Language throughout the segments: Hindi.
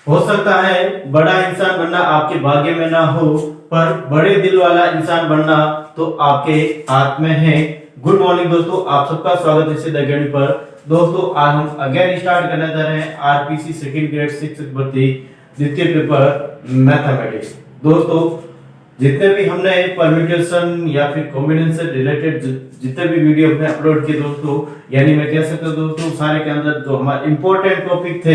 हो सकता है बड़ा इंसान बनना आपके भाग्य में ना हो, पर बड़े दिल वाला इंसान बनना तो आपके हाथ में है। गुड मॉर्निंग दोस्तों, आप सबका स्वागत है इस अकेडमी पर। दोस्तों आज हम अगेन स्टार्ट करने जा रहे हैं आरपीसी सेकंड ग्रेड शिक्षक भर्ती द्वितीय पेपर मैथमेटिक्स। दोस्तों जितने भी हमने परम्यूटेशन या फिर कॉम्बिनेशन से रिलेटेड जितने भी वीडियो हमने अपलोड किए दोस्तों, यानी मैं कह सकता हूं दोस्तों सारे के अंदर जो हमारे इंपॉर्टेंट टॉपिक थे,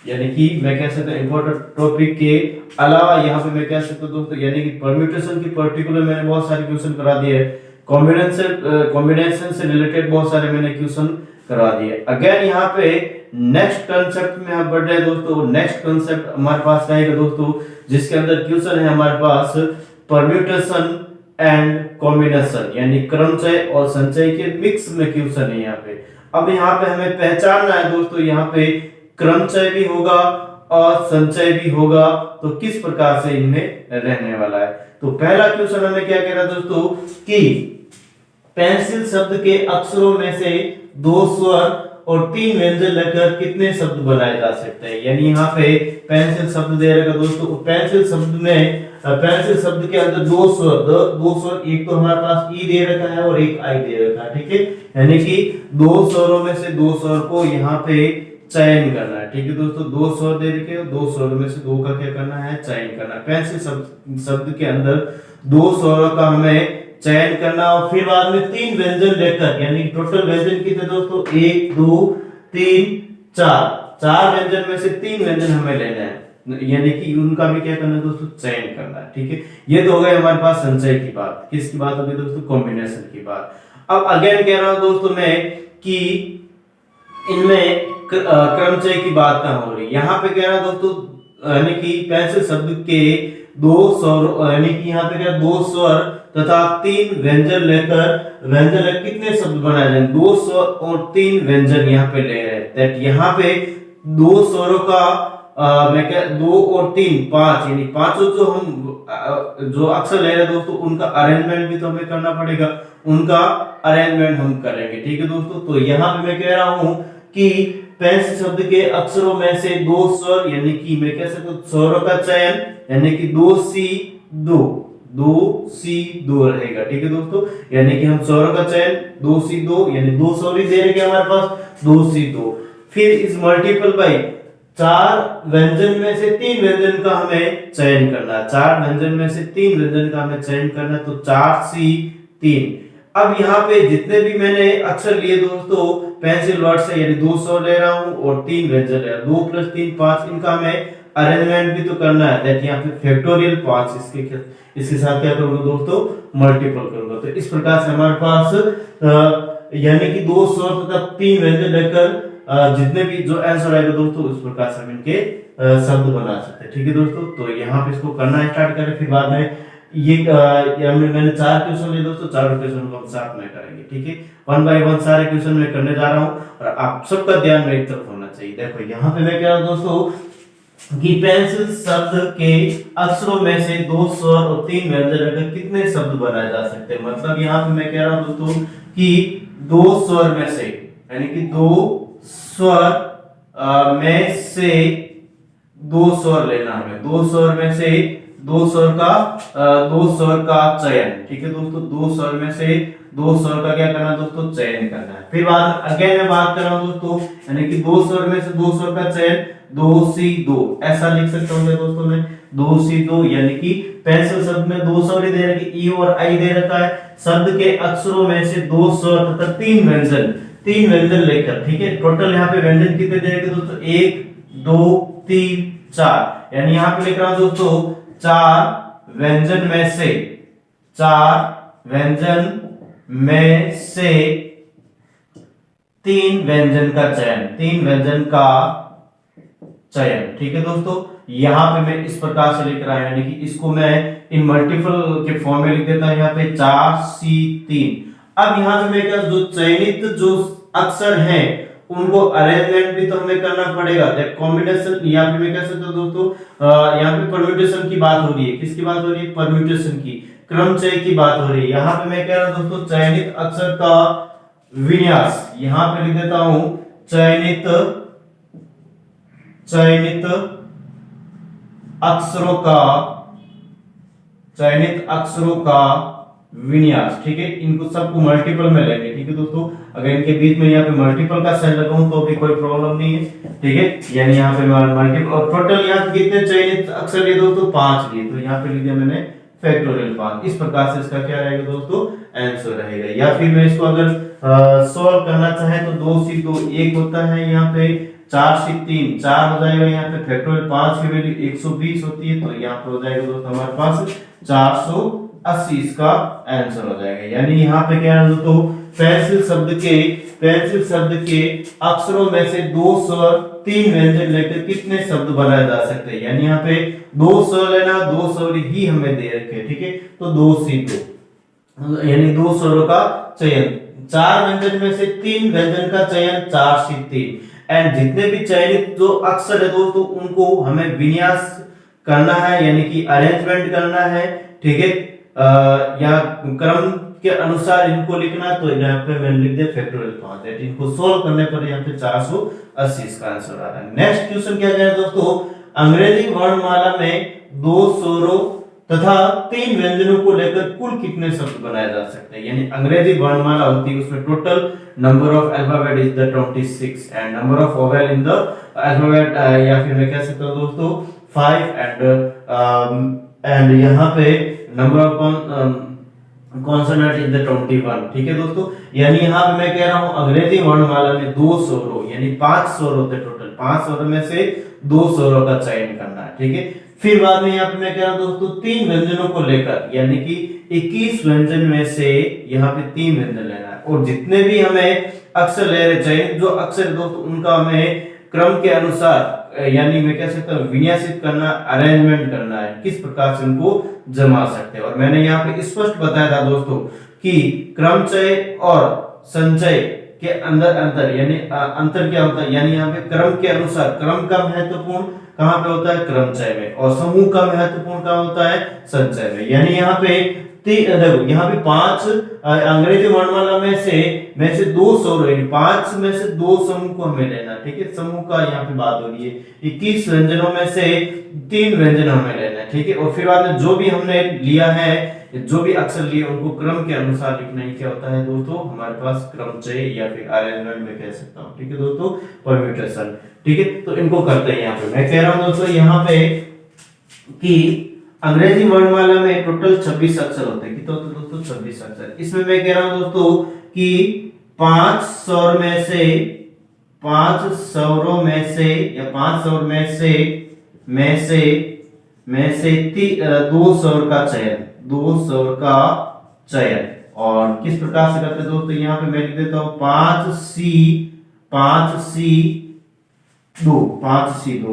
यानी कि मैं कह सकता हूं इंपॉर्टेंट टॉपिक के अलावा यहाँ पे मैं कह सकता हूं दोस्तों, यानी कि परम्यूटेशन की पर्टिकुलर मैंने बहुत सारे क्वेश्चन करा दिए, कॉम्बिनेशन से रिलेटेड बहुत सारे मैंने क्वेश्चन करा दिए। अगेन यहाँ पे नेक्स्ट कंसेप्ट में हम बढ़ रहे हैं दोस्तों। नेक्स्ट कंसेप्ट हमारे पास रहेगा दोस्तों, जिसके अंदर क्वेश्चन है हमारे पास परम्यूटेशन एंड कॉम्बिनेशन, यानी क्रमचय और संचय के मिक्स में क्वेश्चन है यहाँ पे। अब यहाँ पे हमें पहचानना है दोस्तों, यहाँ पे क्रमचय भी होगा और संचय भी होगा, तो किस प्रकार से इनमें रहने वाला है। तो पहला क्वेश्चन हमें क्या कह रहा है दोस्तों कि पेंसिल शब्द के अक्षरों में से 2 स्वर और 3 व्यंजन लेकर कितने शब्द बनाए जा सकते हैं। यानी यहाँ पे पेंसिल शब्द दे रखा दोस्तों, पेंसिल शब्द के अंदर 2 स्वर, एक तो हमारे पास ई दे रखा है और एक आई दे रखा है, ठीक है। यानी कि 2 स्वरों में से 2 स्वर को यहाँ पे चयन करना है, ठीक है दोस्तों। 2 स्वर दे रखे, 2 स्वर में से 2 का क्या करना है, चयन करना है। पेंसिल शब्द के अंदर 2 स्वरों का हमें चयन करना और फिर बाद में 3 व्यंजन लेकर, यानी टोटल व्यंजन कितने दोस्तों 1 2 3 4 व्यंजन में से 3 व्यंजन हमें लेना है, यानी कि उनका भी क्या करना है दोस्तों, चयन करना है, ठीक है। ये तो हो गए हमारे पास संचय की बात। किसकी बात होगी दोस्तों, कॉम्बिनेशन की बात। अब अगेन कह रहा हूं दोस्तों मैं कि इनमें क्रमचय की बात कहां हो रही है। यहाँ पे कह रहा दोस्तों, यानी कि पेंसिल शब्द के 2 स्वर, यानी कि यहाँ पे क्या 2 स्वर तथा 3 व्यंजन लेकर कितने शब्द बनाए जाएंगे, 2 स्वर और 3 व्यंजन यहाँ पे ले रहे हैं। यहाँ पे 2 स्वरों का मैं क्या 2 और 3 5, यानी पांचों जो हम जो अक्षर ले रहे हैं दोस्तों, उनका अरेंजमेंट भी तो हमें करना पड़ेगा, उनका अरेंजमेंट हम करेंगे, ठीक है दोस्तों। तो यहाँ पे मैं कह रहा हूं कि पेंसिल शब्द के अक्षरों में से 2 स्वर, यानी कि मैं कह सकता हूं स्वरों का चयन, यानी कि 2C2 रहेगा, ठीक है दोस्तों। यानी कि हम स्वरों का चयन 2C2, यानी 2 स्वर ही दे रखे हमारे पास 2C2। फिर इस मल्टीपल बाई 4 व्यंजन में से 3 व्यंजन का हमें चयन करना है, 4 व्यंजन में से 3 व्यंजन का हमें चयन करना है, तो 4C3। अब यहाँ पे जितने भी मैंने अक्षर लिए दोस्तों पेंसिल वर्ड से, यानी 2 स्वर ले रहा हूँ और 3 व्यंजन ले रहा हूँ, 2 + 3 5, इनका हमें अरेंजमेंट भी तो करना है। दैट यहाँ पे फैक्टोरियल 5 इसके साथ क्या करूंगा दोस्तों, मल्टीपल करूंगा। तो इस प्रकार से हमारे पास यानी कि 2 स्वर तथा 3 व्यंजन लेकर जितने भी जो आंसर आएगा दोस्तों, इस प्रकार से हम इनके शब्द बना सकते हैं, ठीक है दोस्तों। तो यहाँ पे इसको करना स्टार्ट करें, फिर बाद में ये मैंने 4 क्वेश्चन लिए दोस्तों, 4 क्वेश्चन को हम साथ में करेंगे, ठीक है। 1 बाय 1 सारे क्वेश्चन मैं करने जा रहा हूँ और आप सबका ध्यान मेरी तरफ होना चाहिए। देखो यहाँ पे मैं कह रहा हूँ दोस्तों कि पेंसिल शब्द के अक्षरों में से 2 स्वर और 3 व्यंजन लेकर कितने शब्द बनाए जा सकते हैं। मतलब यहाँ पे मैं कह रहा हूँ दोस्तों कि 2 स्वर में से, यानी कि 2 स्वर में से 2 स्वर लेना है, 2 स्वर में से 2 स्वर का चयन, ठीक है दोस्तों। 2 स्वर में से 2 स्वर का क्या करना है दोस्तों, चयन करना है। फिर बाद अगेन मैं बात कर रहा हूं दोस्तों, यानी कि 2 स्वर में से 2 स्वर का चयन 2C2, ऐसा लिख सकता हूं मैं दोस्तों मैं 2C2, यानी कि पेंसिल शब्द में 2 स्वर दे रखे, ई और आई दे रखा है। शब्द के अक्षरों में से 2 स्वर तथा 3 व्यंजन लेकर, ठीक है। टोटल यहाँ पे व्यंजन कितने दे रखे दोस्तों, 1 2 3 4, यानी यहाँ पे लिख रहा हूं दोस्तों 4 व्यंजन में से 3 व्यंजन का चयन, ठीक है दोस्तों। यहां पे मैं इस प्रकार से लिख रहा हूं, यानी कि इसको मैं इन मल्टीपल के फॉर्म में लिख देता हूं, यहाँ पे 4C3। अब यहाँ पे मैं क्या, जो चयनित जो अक्षर हैं उनको अरेंजमेंट भी तो हमें करना पड़ेगा। कॉम्बिनेशन यहाँ पे मैं कह सकता हूँ दोस्तों, यहाँ पे परम्यूटेशन की बात हो रही है। किसकी बात हो रही है, परम्यूटेशन की, क्रमचय की बात हो रही है। यहाँ पे मैं कह रहा हूँ दोस्तों चयनित अक्षर का विन्यास, यहाँ पे लिख देता हूं चयनित अक्षरों का विन्यास। ठीक है, इनको सबको मल्टीपल में लेंगे। ठीक है दोस्तों, अगर इनके बीच में यहाँ पे मल्टीपल का साइन लगाऊं तो भी कोई प्रॉब्लम नहीं है। ठीक है, यानी यहाँ पे मल्टीपल, और टोटल यहाँ पे कितने चयनित अक्षर लिए दोस्तों? 5 लिए, तो यहाँ पे लिख दिया मैंने फैक्टोरियल 5। इस प्रकार से इसका क्या रहेगा दोस्तों? आंसर रहेगा। या फिर मैं इसको अगर सॉल्व करना चाहे तो 2 से 2 1 होता है, यहाँ पे 4 से 3 4 हो जाएगा, यहाँ पे फैक्टोरियल 5 की वैल्यू 120 होती है, तो यहाँ पे हो जाएगा दोस्तों हमारे पास 480 इसका आंसर हो जाएगा। यानी यहाँ पे क्या है दोस्तों? पेंसिल शब्द के अक्षरों में से 2 स्वर 3 व्यंजन लेकर कितने शब्द बनाए जा सकते हैं? यानी यहाँ पे 2 स्वर लेना, 2 स्वर ही हमें दे रखे हैं। ठीक है, तो 2 से 2 यानी 2 स्वरों का चयन, 4 व्यंजन में से 3 व्यंजन का चयन, 4 से 3। एंड जितने भी चयनित जो अक्षर है दोस्तों उनको हमें विन्यास करना है, यानी कि अरेंजमेंट करना है। ठीक है, या क्रम के अनुसार इनको लिखना, तो यहाँ पे मैंने लिख दिया फैक्टोरियल 5। इनको सोल्व करने पर यहाँ पे 480 इसका आंसर आ रहा है। नेक्स्ट क्वेश्चन क्या कह रहा है दोस्तों? अंग्रेजी वर्णमाला में 2 स्वरों तथा 3 व्यंजनों को लेकर कुल कितने शब्द बनाए जा सकते हैं? यानी अंग्रेजी वर्णमाला होती है, उसमें total number of alphabet is the 26 and number of vowel in the alphabet, या फिर मैं कह सकता हूं दोस्तों 5 एंड यहाँ पे number of consonant is the 21। ठीक है दोस्तों, यानी यहाँ पे मैं कह रहा हूँ अंग्रेजी वर्णमाला में 2 स्वरों यानी 5 स्वर होते हैं, टोटल 5 स्वरों में से 2 स्वरों का चयन करना है। ठीक है, फिर बाद में यहाँ पे मैं कह रहा हूँ दोस्तों 3 व्यंजनों को लेकर, यानी कि 21 व्यंजन में से यहाँ पे 3 व्यंजन लेना है, और जितने भी हमें अक्षर ले रहे चयन जो अक्षर दोस्तों उनका हमें क्रम के अनुसार, यानी मैं कह सकता हूँ विन्यासित करना, अरेंजमेंट करना है, किस प्रकार से उनको जमा सकते हैं। और मैंने यहाँ पे स्पष्ट बताया था दोस्तों कि क्रमचय और संचय के अंदर अंतर, यानी अंतर क्या होता है? यानी यहाँ पे क्रम के अनुसार, क्रम का महत्वपूर्ण कहाँ पे होता है? क्रमचय में, और समूह का महत्वपूर्ण कहाँ होता है? संचय में। यानी यहाँ पे देखो यहाँ पे 5 अंग्रेजी वर्णमाला में से 2 स्वर है, 5 में से 2 समूह को हमें लेना। ठीक है, समूह का यहाँ पे बात हो रही है। 21 व्यंजनों में से 3 व्यंजन हमें लेना है। ठीक है, और फिर बाद में जो भी हमने लिया है, जो भी अक्षर लिए उनको क्रम के अनुसार लिखना ही क्या होता है दोस्तों? हमारे पास क्रमचय या फिर अरेंजमेंट में कह सकता हूँ। ठीक है दोस्तों, परम्यूटेशन। ठीक है, तो इनको करते हैं। यहाँ पे मैं कह रहा हूँ दोस्तों यहाँ पे कि अंग्रेजी वर्णमाला में टोटल 26 अक्षर होते हैं। कितने होते हैं दोस्तों? 26 अक्षर। इसमें मैं कह रहा हूं दोस्तों कि 5 स्वर में से 5 स्वरों में से या 5 स्वर में से 2 स्वर का चयन, 2 स्वर का चयन। और किस प्रकार से करते हैं दोस्तों? यहाँ पे मैं लिख देता हूँ 5 C 2।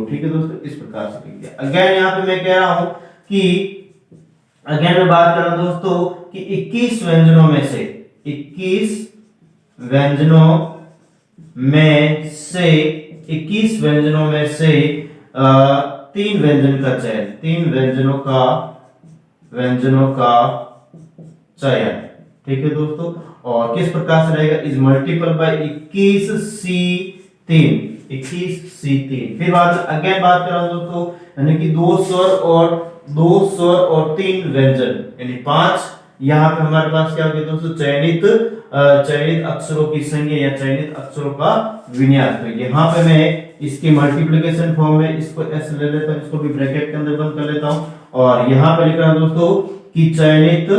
ठीक है दोस्तों, इस प्रकार से लिख दिया। अगेन यहाँ पे मैं कह रहा हूं कि अगेन मैं बात कर रहा हूं दोस्तों कि 21 व्यंजनों में से 21 व्यंजनों में से 3 व्यंजन का चयन, 3 व्यंजनों का चयन। ठीक है दोस्तों, और किस प्रकार से रहेगा? Is multiple bye 21 C 3। फिर अगेन बात कर रहा हूं दोस्तों, यानी कि 2 स्वर और 3 व्यंजन, यानी 5। यहाँ पे हमारे पास क्या हो गया दोस्तों? चयनित अक्षरों की संख्या या चयनित अक्षरों का विन्यास। तो यहाँ पे मैं इसकी मल्टीप्लिकेशन फॉर्म में इसको ऐसे ले लेता हूँ, इसको भी ब्रैकेट के अंदर बंद कर लेता हूँ, और यहाँ पे लिख रहा हूँ दोस्तों कि चयनित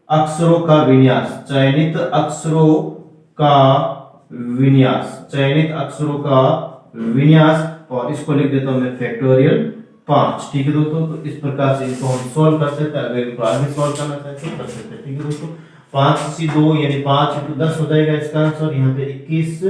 अक्षरों का विन्यास, चयनित अक्षरों का विन्यास, और इसको लिख देता हूं मैं फैक्टोरियल 5। ठीक है दोस्तों, तो इस प्रकार से इसको हम सॉल्व कर सकते हैं। अगर इनको आगे सॉल्व करना चाहते हैं तो कर सकते हैं। ठीक है दोस्तों, 5 से 2 यानी 5 × 10 हो जाएगा इसका आंसर। यहाँ पे 21,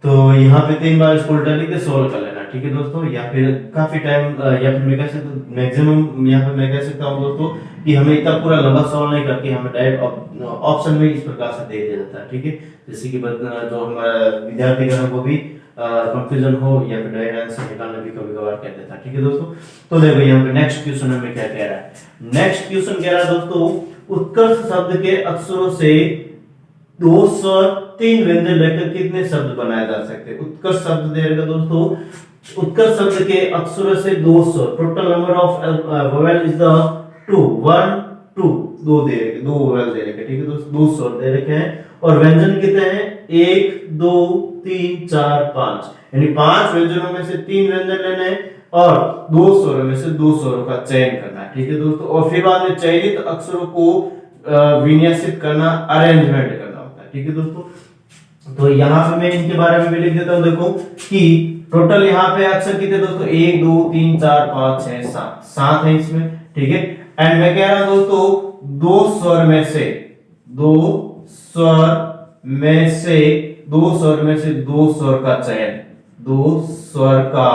तो यहाँ पे 3 बार इसको उल्टा लिख के सॉल्व कर लेना। ठीक है दोस्तों, या फिर काफी टाइम, या फिर मैं कह सकता हूँ मैक्सिमम, यहाँ पे मैं कह सकता हूँ दोस्तों कि हमें इतना पूरा लंबा सॉल्व नहीं करके हमें डायरेक्ट ऑप्शन में इस प्रकार से दे दिया जाता है। ठीक है, जैसे कि जो हमारा विद्यार्थीगणों को भी कंफ्यूजन हो या फिर डायरेक्ट आंसर निकालना भी कभी कभार कह देता है। ठीक है दोस्तों, तो देखो यहाँ पे नेक्स्ट क्वेश्चन हमें क्या कह रहा है? नेक्स्ट क्वेश्चन कह रहा है दोस्तों, उत्कर्ष शब्द के अक्षरों से 2 स्वर तीन व्यंजन लेकर कितने शब्द बनाए जा सकते हैं। उत्कर्ष शब्द दे रखा दोस्तों, उत्कर्ष शब्द के अक्षरों से 200, total number of vowel is the 2 1 2 दो दे रखे, दो वोवेल दे रखे, ठीक है दोस्तों, 2 स्वर दे रखे हैं। और व्यंजन कितने हैं, 1 2 3 4 5, यानी 5 व्यंजनों में से 3 व्यंजन लेने हैं और 2 स्वरों में से 2 स्वरों का चयन करना है, ठीक है दोस्तों। और फिर बाद में चयनित अक्षरों को विन्यासित करना, अरेंजमेंट करना होता है, ठीक है दोस्तों। तो यहाँ पे मैं इनके बारे में भी लिख देता हूँ, देखो कि टोटल यहाँ पे अक्षर कितने दोस्तों, 1 2 3 4 5 6 7 है इसमें, ठीक है। एंड मैं कह रहा हूं दोस्तों 2 स्वर में से 2 स्वर का चयन, 2 स्वर का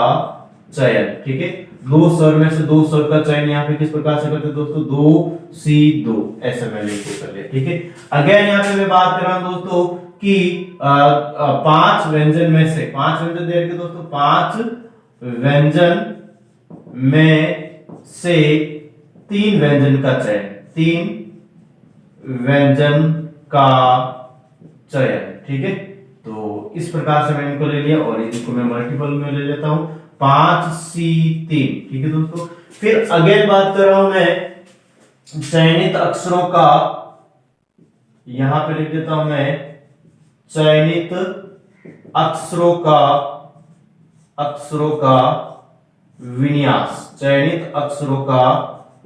चयन, ठीक है। 2 स्वर में से 2 स्वर का चयन यहाँ पे किस प्रकार से करते हैं दोस्तों, 2 C 2 ऐसे मैं लिख कर लिया, ठीक है। अगेन यहाँ पे मैं बात कर रहा हूं दोस्तों कि 5 व्यंजन में से 5 व्यंजन दे रखे दोस्तों, 5 व्यंजन में से 3 व्यंजन का चयन, 3 व्यंजन का चयन, ठीक है। तो इस प्रकार से मैं इनको ले लिया और इनको मैं मल्टीपल में ले लेता हूं, 5C3, ठीक है दोस्तों। फिर अगेन बात कर रहा हूं मैं चयनित अक्षरों का, यहां पे लिख देता हूं मैं चयनित अक्षरों का विन्यास, चयनित अक्षरों का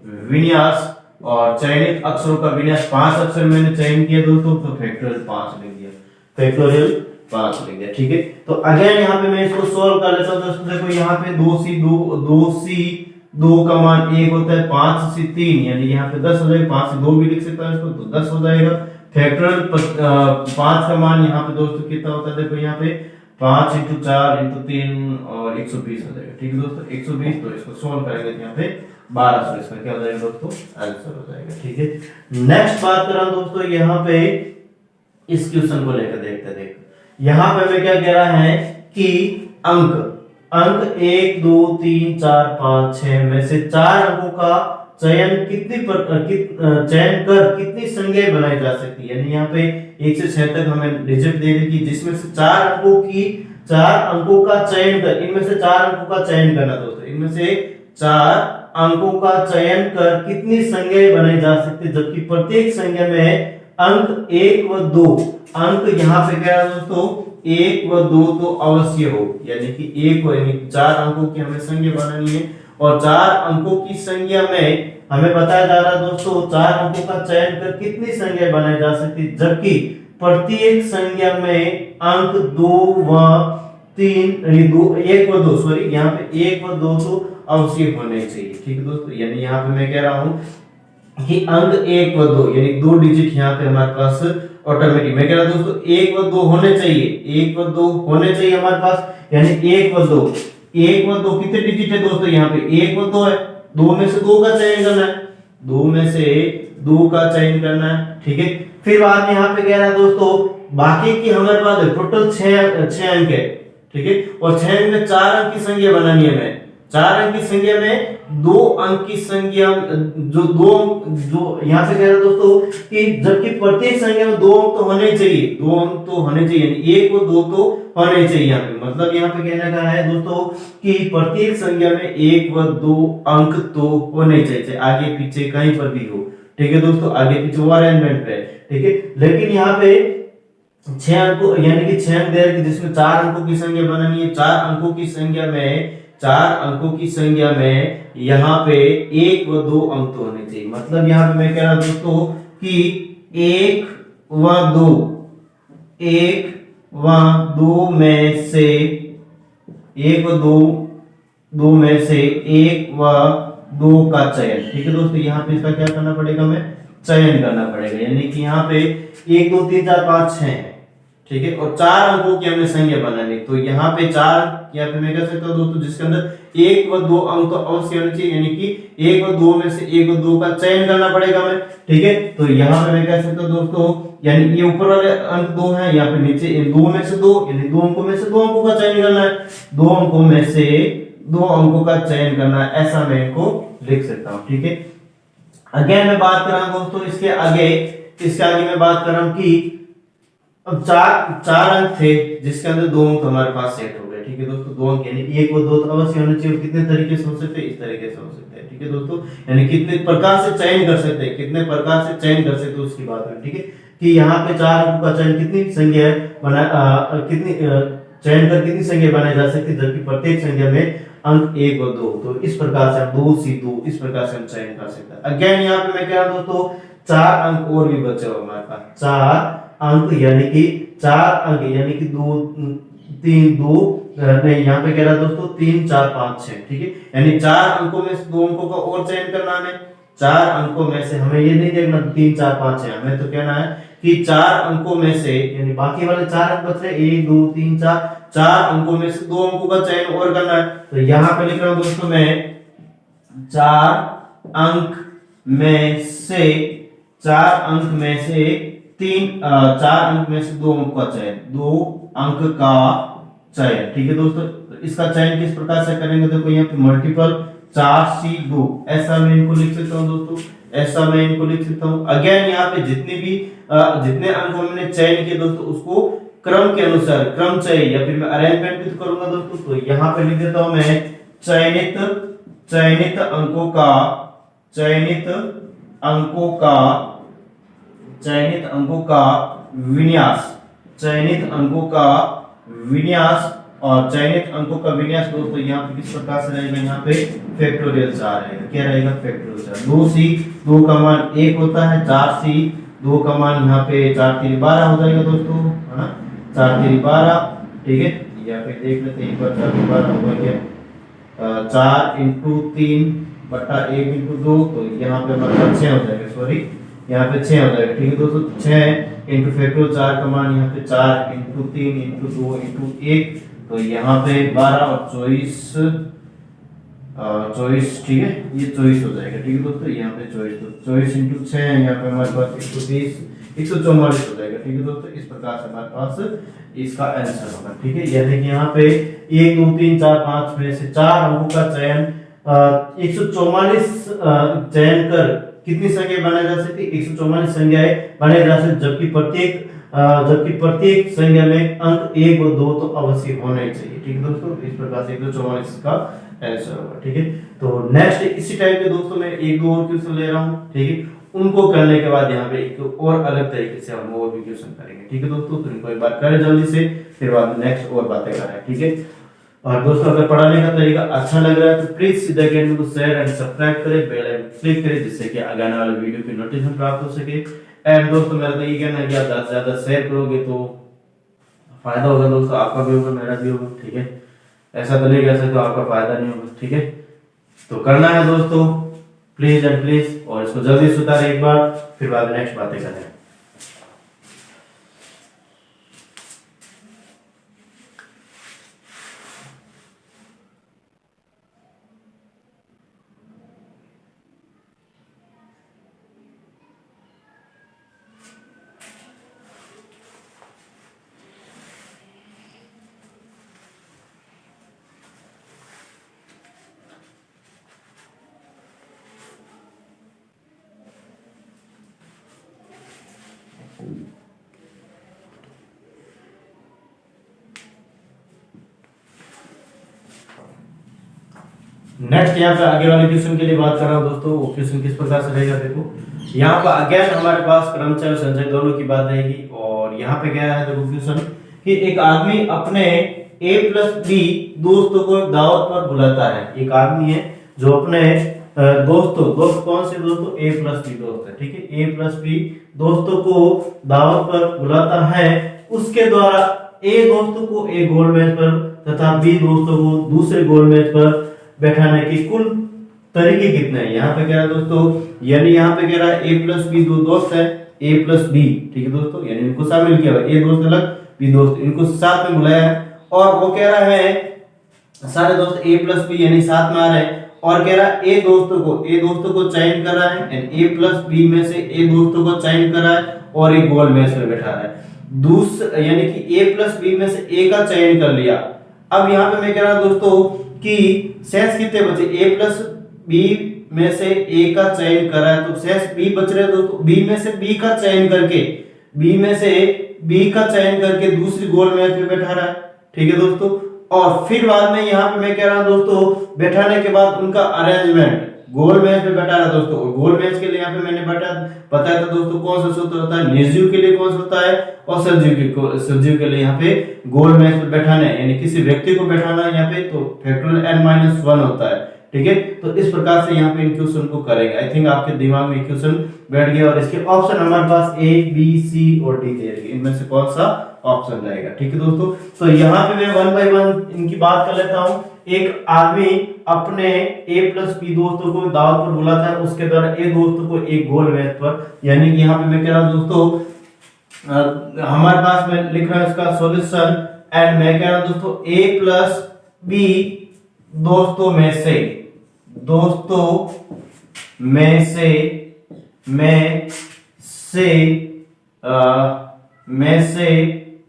विन्यास। और चयनित अक्षरों का विन्यास 5 अक्षर मैंने चयन किया दोस्तों, तो फैक्टोरियल 5 लिख दिया, फैक्टोरियल 5 लिख दिया, ठीक है। तो अगेन यहाँ पे मैं इसको सोल्व कर लेता हूं दोस्तों, देखो यहाँ पे 2 का मान 1 होता है, 5C3 यानी यहाँ पे 10 हो जाएगा, 5 से 2 भी लिख सकता हूं इसको, तो 10 हो जाएगा। फैक्टोरियल 5 का मान यहाँ पे दोस्तों कितना होता है, देखो यहाँ पे 5 × 4 × 3 और 120 हो जाएगा, ठीक है दोस्तों, 120। तो इसको सोल्व करेंगे तो यहाँ पे 1200 इसका क्या हो जाएगा दोस्तों, आंसर हो जाएगा, ठीक है। नेक्स्ट बात कर रहा हूं दोस्तों यहाँ पे इस क्वेश्चन को लेकर देखते यहाँ पे मैं क्या कह रहा है कि अंक 1 2 3 4 5 6 में से 4 अंकों का चयन चयन कर कितनी संज्ञाएं बनाई जा सकती है, यानी यहाँ पे 1 से 6 तक हमें डिजिट दे दी कि जिसमें से 4 अंकों का चयन कर, इनमें से 4 अंकों का चयन करना दोस्तों, इनमें से 4 अंकों का चयन कर कितनी संज्ञाएं बनाई जा सकती है, जबकि प्रत्येक संज्ञा में अंक 1 व 2, अंक यहाँ पे क्या है दोस्तों 1 व 2 तो अवश्य हो, यानी कि 1 यानी 4 अंकों की हमें संज्ञा बनानी है। और 4 अंकों की संज्ञा में हमें बताया जा रहा है दोस्तों 4 अंकों का चयन कर कितनी संज्ञा बनाई जा सकती है, जबकि प्रत्येक संज्ञा में अंक 2 व 3 1 व 2 सॉरी यहाँ पे 1 व 2 तो अवश्य होने चाहिए, ठीक है दोस्तों। यानी यहाँ पे मैं कह रहा हूँ कि अंक 1 व 2 यानी 2 डिजिट यहाँ पे हमारे पास ऑटोमेटिक, मैं कह रहा हूं दोस्तों 1 व 2 होने चाहिए, 1 व 2 होने चाहिए हमारे पास, यानी 1 व 2 कितने डिजिट है दोस्तों, यहाँ पे 1 व 2 है, 2 में से 2 का चयन करना है, 2 में से 2 का चयन करना है, ठीक है। फिर बाद में यहाँ पे कह रहा है दोस्तों बाकी की हमारे पास टोटल 6 अंक है, ठीक है। और 6 अंक में 4 अंक की संख्या बनानी है, हमें 4 अंक की संख्या में 2 अंक की संख्या जो यहाँ पे कह रहा है दोस्तों कि जबकि प्रत्येक संख्या में 2 अंक तो होने चाहिए, 2 अंक तो होने चाहिए, यानी 1 व 2 तो होने चाहिए यहाँ पे, मतलब यहाँ पे कहने का है दोस्तों कि प्रत्येक संख्या में 1 व 2 अंक तो होने चाहिए, आगे पीछे कहीं पर भी हो, ठीक है दोस्तों, आगे पीछे अरेंजमेंट पे, ठीक है। लेकिन यहाँ पे 6 अंकों यानी कि 6 अंक दे रखे जिसमें 4 अंकों की संख्या बनानी है, 4 अंकों की संख्या में यहाँ पे 1 व 2 अंक तो होने चाहिए, मतलब यहाँ पे मैं कह रहा दोस्तों कि 1 व 2 में से 1 व 2 का चयन, ठीक है दोस्तों। यहाँ पे इसका क्या करना पड़ेगा, हमें चयन करना पड़ेगा, यानी कि यहाँ पे 1 2 3 4 5 6 है, ठीक है। और 4 अंकों की हमें संख्या बनानी, तो यहाँ पे 4 यहाँ पे मैं कह सकता हूँ दोस्तों जिसके अंदर 1 व 2 अंक तो अवश्य होने चाहिए, यानी कि 1 व 2 में से 1 व 2 का चयन करना पड़ेगा हमें, ठीक है। तो यहाँ पे मैं कह सकता हूँ दोस्तों, यानी ये ऊपर वाले अंक 2 है, यहाँ पे नीचे 2 में से 2 यानी 2 अंकों में से 2 अंकों का चयन करना है, 2 अंकों में से 2 अंकों का चयन करना है, ऐसा मैं इनको लिख सकता हूँ, ठीक है। अगेन मैं बात कर रहा हूँ दोस्तों इसके आगे मैं बात कर रहा हूँ कि अब चार चार अंक थे जिसके अंदर दो अंक हमारे पास सेट हो गए, ठीक है दोस्तों। दो अंक यानी एक और दो तो अवश्य होने चाहिए। कितने तरीके से हो सकते हैं, इस तरीके से हो सकते हैं, ठीक है दोस्तों। यानी कितने प्रकार से चयन कर सकते हैं, कितने प्रकार से चयन कर सकते हैं उसकी बात है, ठीक है। कि यहाँ पे चार अंकों का चयन कितनी संख्या है कितनी चयन कर कितनी संख्या बनाई जा सकती है, जबकि प्रत्येक संख्या में अंक एक और दो, तो इस प्रकार से हम दो सी दो इस प्रकार से हम चयन कर सकते हैं। अगेन यहाँ पे मैं कह रहा हूं दोस्तों, चार अंक और भी बचे हुए हमारे पास, चार अंक यानी कि चार अंक यानी कि दो तीन दो नहीं, यहाँ पे कह रहा है दोस्तों 3 4 5 6, ठीक है। यानी चार अंकों में से दो अंकों का और चयन करना है। चार अंकों में से हमें ये नहीं देखना 3 4 5 6, हमें तो कहना है कि चार अंकों में से, यानी बाकी वाले चार अंक बच रहे 1 2 3 4, चार अंकों में से दो अंकों का चयन और करना है। तो यहाँ पे लिख रहा हूं दोस्तों मैं, चार अंक में से चार अंक में से दो अंक का चयन, दो अंक का चयन, ठीक है दोस्तों। तो इसका चयन किस प्रकार से करेंगे, देखो यहाँ पे मल्टीपल 4C2 ऐसा मैं इनको लिख सकता हूँ दोस्तों, ऐसा मैं इनको लिख सकता हूँ। अगेन यहाँ पे जितने अंक हमने चयन किए दोस्तों उसको क्रम के अनुसार क्रम चय या फिर मैं अरेंजमेंट भी तो करूंगा दोस्तों। तो यहाँ पे लिख देता हूं मैं चयनित अंकों का विन्यास और चयनित अंकों का विन्यास दोस्तों यहाँ पे किस प्रकार से रहेगा, यहाँ पे फैक्टोरियल 4 रहेगा। क्या रहेगा, फैक्टोरियल 4। 2C 2 का मान 1 होता है, 4C 2 का मान यहाँ पे 4 3 12 हो जाएगा दोस्तों, है ना, 4 3 12, ठीक है। या फिर देख लेते हैं एक बार 4 3 12 होगा क्या, 4 इंटू 3 बटा 1 इंटू 2, तो यहाँ पे हमारा 6 हो जाएगा, सॉरी यहाँ पे 6 हो जाएगा, ठीक है दोस्तों। 6 इंटू फैक्टोरियल 4 का मान यहाँ पे 4 इंटू 3 इंटू 2 इंटू 1, तो यहाँ पे 12 और 24, ठीक है, ये 24 हो जाएगा, ठीक है दोस्तों। यहाँ पे 24, तो 24 इंटू 6 यहाँ पे हमारे पास 130 144 हो जाएगा, ठीक है दोस्तों। इस प्रकार से हमारे पास इसका आंसर होगा, ठीक है। यानी कि यहाँ पे 1 2 3 4 5 में से चार अंकों का चयन 144 चयन कर कितनी संख्या बनाई जा सकती है, 144 संख्याएं बनाई जा सकती, जबकि प्रत्येक संख्या में अंक 1 और 2 तो अवश्य होना ही चाहिए, ठीक है दोस्तों। इस प्रकार से 144 का आंसर होगा, ठीक है। तो नेक्स्ट इसी टाइप के दोस्तों मैं एक दो और क्वेश्चन ले रहा हूं, ठीक है। उनको करने के बाद यहाँ पे एक और अलग तरीके से हम और भी क्वेश्चन करेंगे, ठीक है दोस्तों। तो इनको एक बार करें जल्दी से, फिर बाद में नेक्स्ट और बातें करें, ठीक है। और दोस्तों अगर पढ़ाने का तरीका अच्छा लग रहा है तो प्लीज सीधा अकेडमी को शेयर एंड सब्सक्राइब करें, बेल आइकन क्लिक करें, जिससे कि आगे आने वाले वीडियो की नोटिफिकेशन प्राप्त हो सके। एंड दोस्तों मेरा तो ये कहना है कि आप ज्यादा से ज्यादा शेयर करोगे तो फायदा होगा दोस्तों, आपका भी होगा मेरा भी होगा, ठीक है। ऐसा तो नहीं कह सकते आपका फायदा नहीं होगा, ठीक है। तो करना है दोस्तों प्लीज एंड प्लीज, और इसको जल्दी से उतारें एक बार, फिर बाद में नेक्स्ट बातें करें। नेक्स्ट यहाँ पे आगे वाले क्वेश्चन के लिए बात कर रहा हूँ दोस्तों। वो क्वेश्चन किस प्रकार से रहेगा, देखो यहाँ पर अगेन हमारे पास क्रमचय और संचय दोनों की बात रहेगी। और यहाँ पे क्या है देखो क्वेश्चन, कि एक आदमी अपने A+B दोस्तों को दावत पर बुलाता है। एक आदमी है जो अपने दोस्त कौन से दोस्तों, A+B दोस्त है, ठीक है। A+B दोस्तों को दावत पर बुलाता है, उसके द्वारा A दोस्तों को एक गोल मेज पर तथा B दोस्तों को दूसरे गोल मेज पर बैठाने की कुल तरीके कितने हैं। यहाँ पे कह रहा है दोस्तों, यानी यहाँ पे कह रहा है A+B दो दोस्त है, A+B, ठीक है दोस्तों। यानी इनको शामिल किया हुआ, A दोस्त अलग B दोस्त, इनको साथ में बुलाया है। और वो कह रहा है सारे दोस्त A+B यानी साथ में आ रहे हैं, और कह रहा है A दोस्तों को चयन कर रहा है, A+B में से A दोस्तों को चयन कर रहा है और एक गोल मेज पर बैठा रहा है। दूसरा यानी कि A+B में से A का चयन कर लिया। अब यहाँ पे मैं कह रहा हूं दोस्तों कि शेष कितने बचे, A+B में से A का चयन कर रहा है, तो शेष B बच रहे दोस्तों। B में से B का चयन करके बी में से बी का चयन करके दूसरी गोल मेज पे बैठा रहा है, ठीक है दोस्तों। और फिर बाद में यहाँ पे मैं कह रहा हूँ दोस्तों, बैठाने के बाद उनका अरेंजमेंट गोल मेज पे बैठा रहा दोस्तों। और गोल मेज के लिए यहाँ पे मैंने बताया था दोस्तों कौन सा सूत्र होता है, निर्जीव के लिए कौन सा होता है, और सजीव के लिए यहाँ पे गोल मेज पे बैठाना है, यानी किसी व्यक्ति को बैठाना है यहाँ पे, तो फैक्टोरियल n-1 होता है, ठीक है। तो इस प्रकार से यहाँ पे इक्वेशन को करेंगे। आई थिंक आपके दिमाग में इक्वेशन बैठ गया। और इसके ऑप्शन हमारे पास ए, बी, सी और डी दे रहे, इनमें से कौन सा ऑप्शन रहेगा, ठीक है दोस्तों। तो यहाँ पे मैं 1 बाय 1 इनकी बात कर लेता हूँ। एक आदमी अपने a प्लस बी दोस्तों को दावत पर बुलाता है, उसके द्वारा ए दोस्तों को एक गोल मेज पर, यानी कि यहाँ पे मैं कह रहा हूँ दोस्तों हमारे पास मैं लिख रहा हूँ इसका सॉल्यूशन, एंड मैं कह रहा हूँ दोस्तों a प्लस बी दोस्तों में से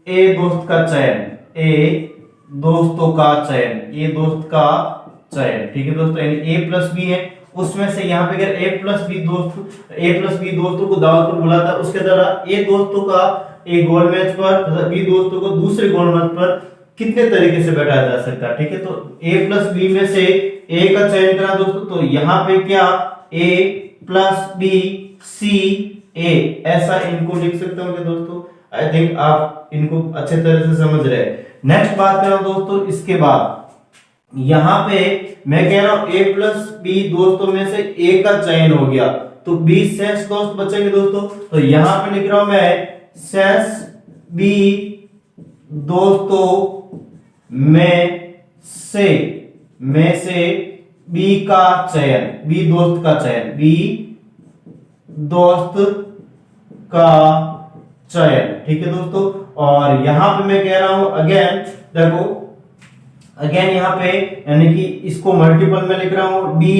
ए दोस्त का चयन, ए दोस्त का चयन, ठीक है दोस्तों। यानी ए प्लस बी है, उसमें से यहाँ पे अगर ए प्लस बी दोस्तों को दावत पर बुलाता है, उसके द्वारा ए दोस्तों का एक गोल मैच पर तथा बी दोस्तों को दूसरे गोल मैच पर कितने तरीके से बैठाया जा सकता है, ठीक है। तो ए प्लस बी में से ए का चयन करा दोस्तों, तो यहाँ पे क्या ए प्लस बी सी ए, ऐसा इनको लिख सकता हूँ दोस्तों। आई थिंक आप इनको अच्छे तरह से समझ रहे हैं। नेक्स्ट बात कर रहा हूं दोस्तों, इसके बाद यहाँ पे मैं कह रहा हूं a प्लस बी दोस्तों में से a का चयन हो गया, तो b शेष दोस्त बचेंगे दोस्तों। तो यहाँ पे लिख रहा हूं मैं शेष b दोस्तों में से b का चयन, b दोस्त का चयन, ठीक है दोस्तों। और यहां पे मैं कह रहा हूं अगेन, देखो अगेन यहाँ पे यानी कि इसको मल्टीपल में लिख रहा हूं बी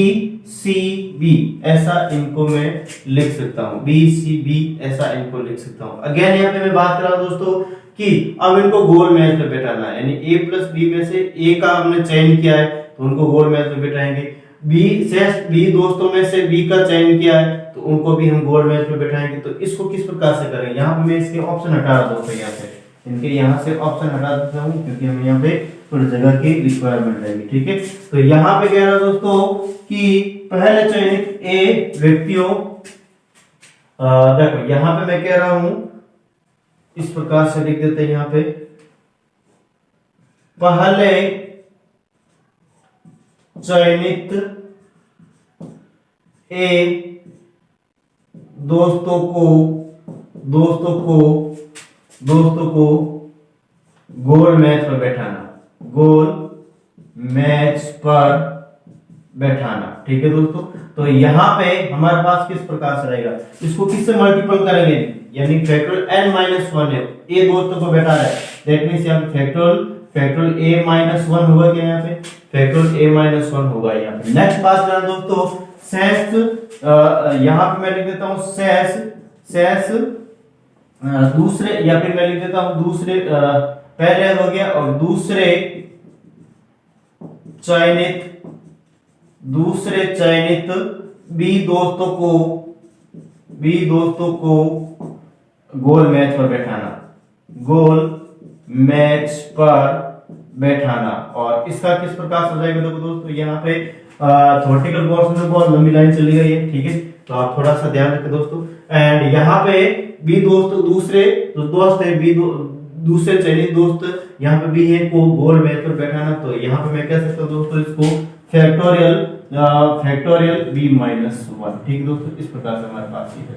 सी बी, ऐसा इनको मैं लिख सकता हूं, बी सी बी ऐसा इनको लिख सकता हूं। अगेन यहाँ पे मैं बात कर रहा हूं दोस्तों कि अब इनको गोल मेज पे बैठाना है, यानी a प्लस बी में से a का हमने चयन किया है तो उनको गोल मेज पे बैठाएंगे। बी दोस्तों में से b का चयन किया है तो उनको भी हम गोल मेज पे बैठाएंगे। तो इसको किस प्रकार से करेंगे, यहाँ पे मैं इसके ऑप्शन हटा रहा दोस्तों, यहाँ से इनके यहाँ से ऑप्शन हटा देता हूँ क्योंकि हमें यहाँ पे थोड़ी जगह की रिक्वायरमेंट रहेगी, ठीक है। तो यहाँ पे कह रहा दोस्तों कि पहले चयनित ए व्यक्तियों, देखो यहाँ पे मैं कह रहा हूं इस प्रकार से लिख देते हैं, यहाँ पे पहले चयनित ए दोस्तों को गोल मैच पर बैठाना, ठीक है दोस्तों। तो यहाँ पे हमारे पास किस प्रकार से रहेगा, इसको किससे मल्टीपल करेंगे, यानी फैक्टोरियल n-1 है, ए दोस्तों को बैठा है, दैट मींस यहाँ पे फैक्टोरियल a-1 होगा क्या, यहाँ पे फैक्टोरियल a-1 होगा यहाँ पे। नेक्स्ट बात करना दोस्तों शेष, यहाँ पे मैं लिख देता हूँ शेष दूसरे, या फिर मैं लिख देता हूँ दूसरे, पहले हो गया, और दूसरे चयनित बी दोस्तों को गोल मैच पर बैठाना। और इसका किस प्रकार से जाएगा देखो दोस्तों, यहाँ पे थ्योरेटिकल पोर्शन में बहुत लंबी लाइन चली गई है, ठीक है, तो आप थोड़ा सा ध्यान रखें दोस्तों। एंड यहाँ पे बी दोस्त दोस्त है, दूसरे चयनित दोस्त यहाँ पे भी है को गोल मैच पर बैठाना। तो यहाँ पे मैं कह सकता हूँ दोस्तों इसको फैक्टोरियल b-1, ठीक है दोस्तों। इस प्रकार से हमारे पास ये है।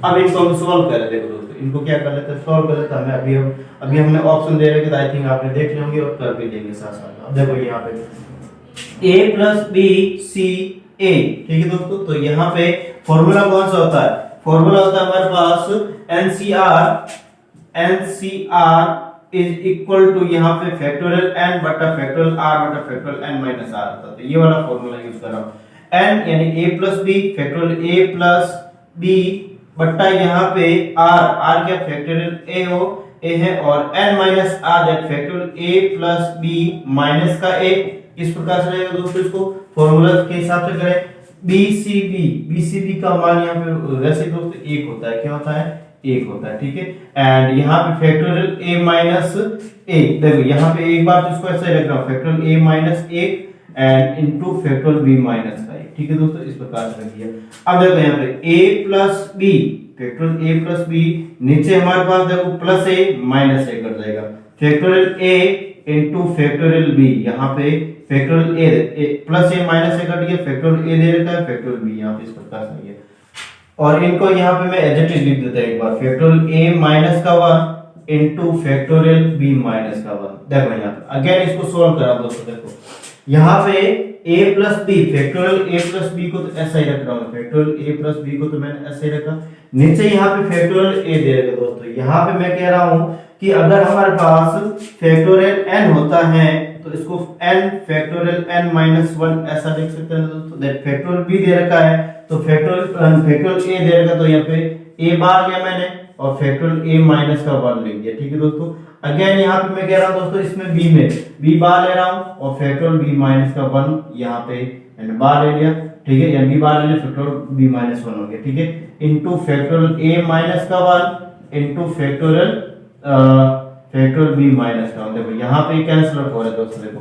अब इनको हम सॉल्व कर देखो दोस्तों, इनको क्या कर लेते हैं, सॉल्व कर लेते हैं। हमें अभी हमने ऑप्शन दे रखे थे, आई थिंक आपने देख लेंगे और कर भी देंगे साथ साथ। अब देखो यहाँ पे a प्लस बी सी ए, ठीक है दोस्तों। तो यहाँ पे फॉर्मूला कौन सा होता है, फॉर्मूला होता है हमारे पास NCR इज इक्वल टू यहाँ पे फैक्टोरियल n बटा फैक्टोरियल r बटा फैक्टोरियल n माइनस r होता है। तो ये वाला फॉर्मूला यूज कर रहा हूँ। n यानी a plus B factorial a plus B बटा यहाँ पे r क्या फैक्टोरियल a है, और n minus r that factorial a plus b minus का a। इस प्रकार से रहेगा दोस्तों, इसको फॉर्मूला के हिसाब से करें। BCB का मान यहाँ पे वैसे दोस्तों 1 होता है, क्या होता है 1 होता है, ठीक है। एंड यहाँ पे फैक्टोरियल a माइनस 1, देखो यहाँ पे एक बार तो इसको ऐसे ही रख रहा हूँ, factorial a minus 1 and into factorial b minus 5, ठीक है दोस्तों, इस प्रकार से रखिए। अब देखो यहाँ पे a plus b, factorial a plus b, नीचे हमारे पास देखो प्लस a माइनस a कर जाएगा, factorial a into factorial b, यहाँ पे factorial a plus a minus a cut गया, फैक्टोरियल a दे रखा है, फैक्टोरियल b यहाँ पे इस प्रकार से है। और इनको यहाँ पे मैं एज इट इज लिख देता हूं एक बार, फैक्टोरियल a माइनस का 1 इनटू फैक्टोरियल b माइनस का 1। देखो यहाँ पे अगेन इसको सोल्व करा दोस्तों, देखो यहाँ पे a plus b, factorial a plus b को तो ऐसा ही रख रहा हूँ, फैक्टोरियल a प्लस b को तो मैंने ऐसे ही रखा, नीचे यहाँ पे फैक्टोरियल a दे रखा दोस्तों। यहाँ पे मैं कह रहा हूँ कि अगर हमारे पास फैक्टोरियल n होता है तो इसको n फैक्टोरियल n माइनस 1 ऐसा लिख सकते हैं दोस्तों। दैट फैक्टोरियल b दे रखा है तो फैक्टोरियल a दे रखा, तो यहाँ पे a बार लिया मैंने और फैक्टोरियल a माइनस का 1 लिख दिया, ठीक है दोस्तों। अगेन यहाँ पे मैं कह रहा हूँ दोस्तों, इसमें b में b बार ले रहा हूँ और फैक्टोरियल b माइनस का 1 यहाँ पे मैंने बार ले लिया, ठीक है, या b बार ले लिया, फैक्टोरियल b माइनस 1 हो गया, ठीक है, इनटू फैक्टोरियल a माइनस का 1 इनटू फैक्टोरियल b माइनस का 1। देखो यहाँ पे कैंसिल आउट हो रहा है दोस्तों, देखो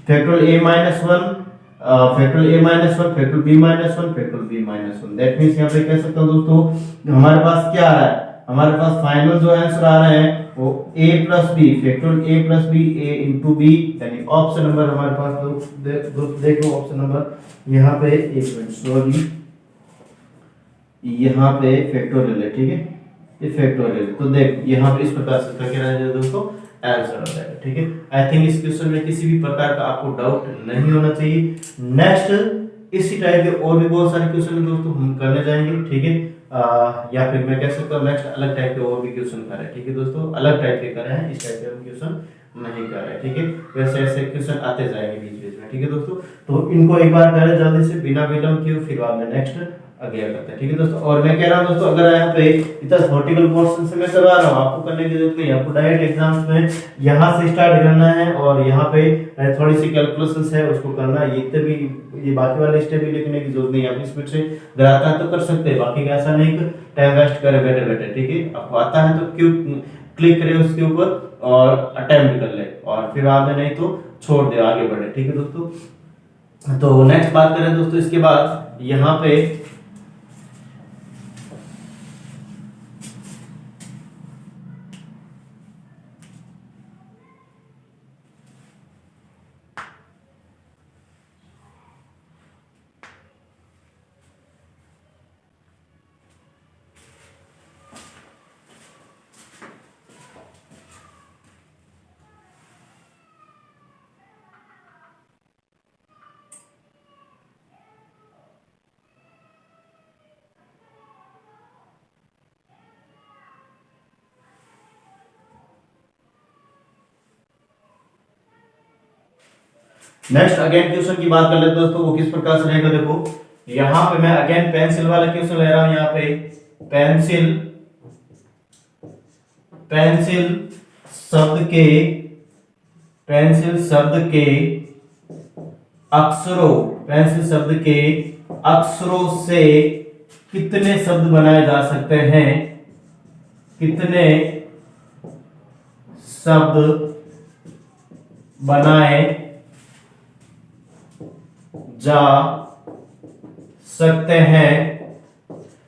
factorial a minus 1 factorial a minus 1 factorial b minus 1 factorial b minus 1। That means यहाँ पे कह सकता हूँ दोस्तों हमारे पास क्या आ रहा है, हमारे पास फाइनल जो आंसर आ रहे हैं वो a plus b, factorial a plus b, a into b, यानी ऑप्शन नंबर हमारे पास देखो ऑप्शन नंबर यहाँ पे, एक मिनट सॉरी, यहाँ पे फैक्टोरियल है, ठीक है, ये फैक्टोरियल है, तो देख यहाँ पे इस प्रकार से क्या कह रहा है दोस्तों, आंसर हो जाएगा, ठीक है। आई थिंक इस क्वेश्चन में किसी भी प्रकार का आपको डाउट नहीं होना चाहिए। नेक्स्ट इसी टाइप के और भी बहुत सारे क्वेश्चन दोस्तों हम करने जाएंगे, ठीक है, या फिर मैं कह सकता हूँ नेक्स्ट अलग टाइप के और भी क्वेश्चन कर रहे हैं, ठीक है दोस्तों, अलग टाइप के कर रहे हैं, इस टाइप के हम क्वेश्चन नहीं कर रहे हैं, ठीक है। वैसे ऐसे क्वेश्चन आते जाएंगे बीच बीच में, ठीक है दोस्तों, तो इनको एक बार करें जल्दी से बिना विलंब किए, फिर बाद में नेक्स्ट अगला करते हैं, ठीक है दोस्तों। और मैं कह रहा हूं दोस्तों, अगर यहाँ पे इतना वर्टिकल पोर्शन से मैं करवा रहा हूँ, आपको करने की जरूरत नहीं है, आपको डायरेक्ट एग्जाम्स में यहाँ से स्टार्ट करना है और यहाँ पे थोड़ी सी कैलकुलेशंस है उसको करना है, ये भी ये बाकी वाले स्टेप भी लिखने की जरूरत नहीं है, आप स्पीड से अगर आता है तो कर सकते हैं, बाकी का ऐसा नहीं कि टाइम वेस्ट करे बैठे बैठे, ठीक है। आपको आता है तो क्यों क्लिक करें उसके ऊपर और अटेम्प्ट कर ले, और फिर बाद में नहीं तो छोड़ दे, आगे बढ़े, ठीक है दोस्तों। तो नेक्स्ट बात करें दोस्तों, इसके बाद यहाँ पे नेक्स्ट अगेन क्वेश्चन की बात कर लेते दोस्तों, वो किस प्रकार से रहेगा। देखो यहाँ पे मैं अगेन पेंसिल वाला क्वेश्चन ले रहा हूं, यहाँ पे पेंसिल शब्द के अक्षरों से कितने शब्द बनाए जा सकते हैं, कितने शब्द बनाए जा सकते हैं,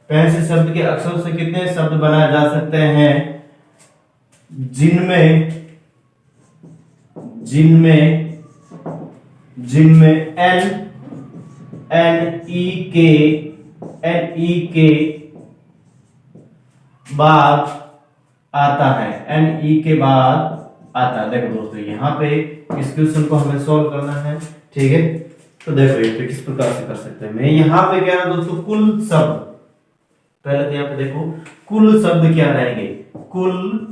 पेंसिल शब्द के अक्षरों से कितने शब्द बनाए जा सकते हैं जिनमें NE के बाद आता है, NE के बाद आता है। देखो दोस्तों यहाँ पे इस क्वेश्चन को हमें सॉल्व करना है, ठीक है। तो देखो ये किस प्रकार से कर सकते हैं, मैं यहाँ पे कह रहा हूं दोस्तों कुल शब्द, पहले तो यहाँ पे देखो कुल शब्द क्या रहेंगे, कुल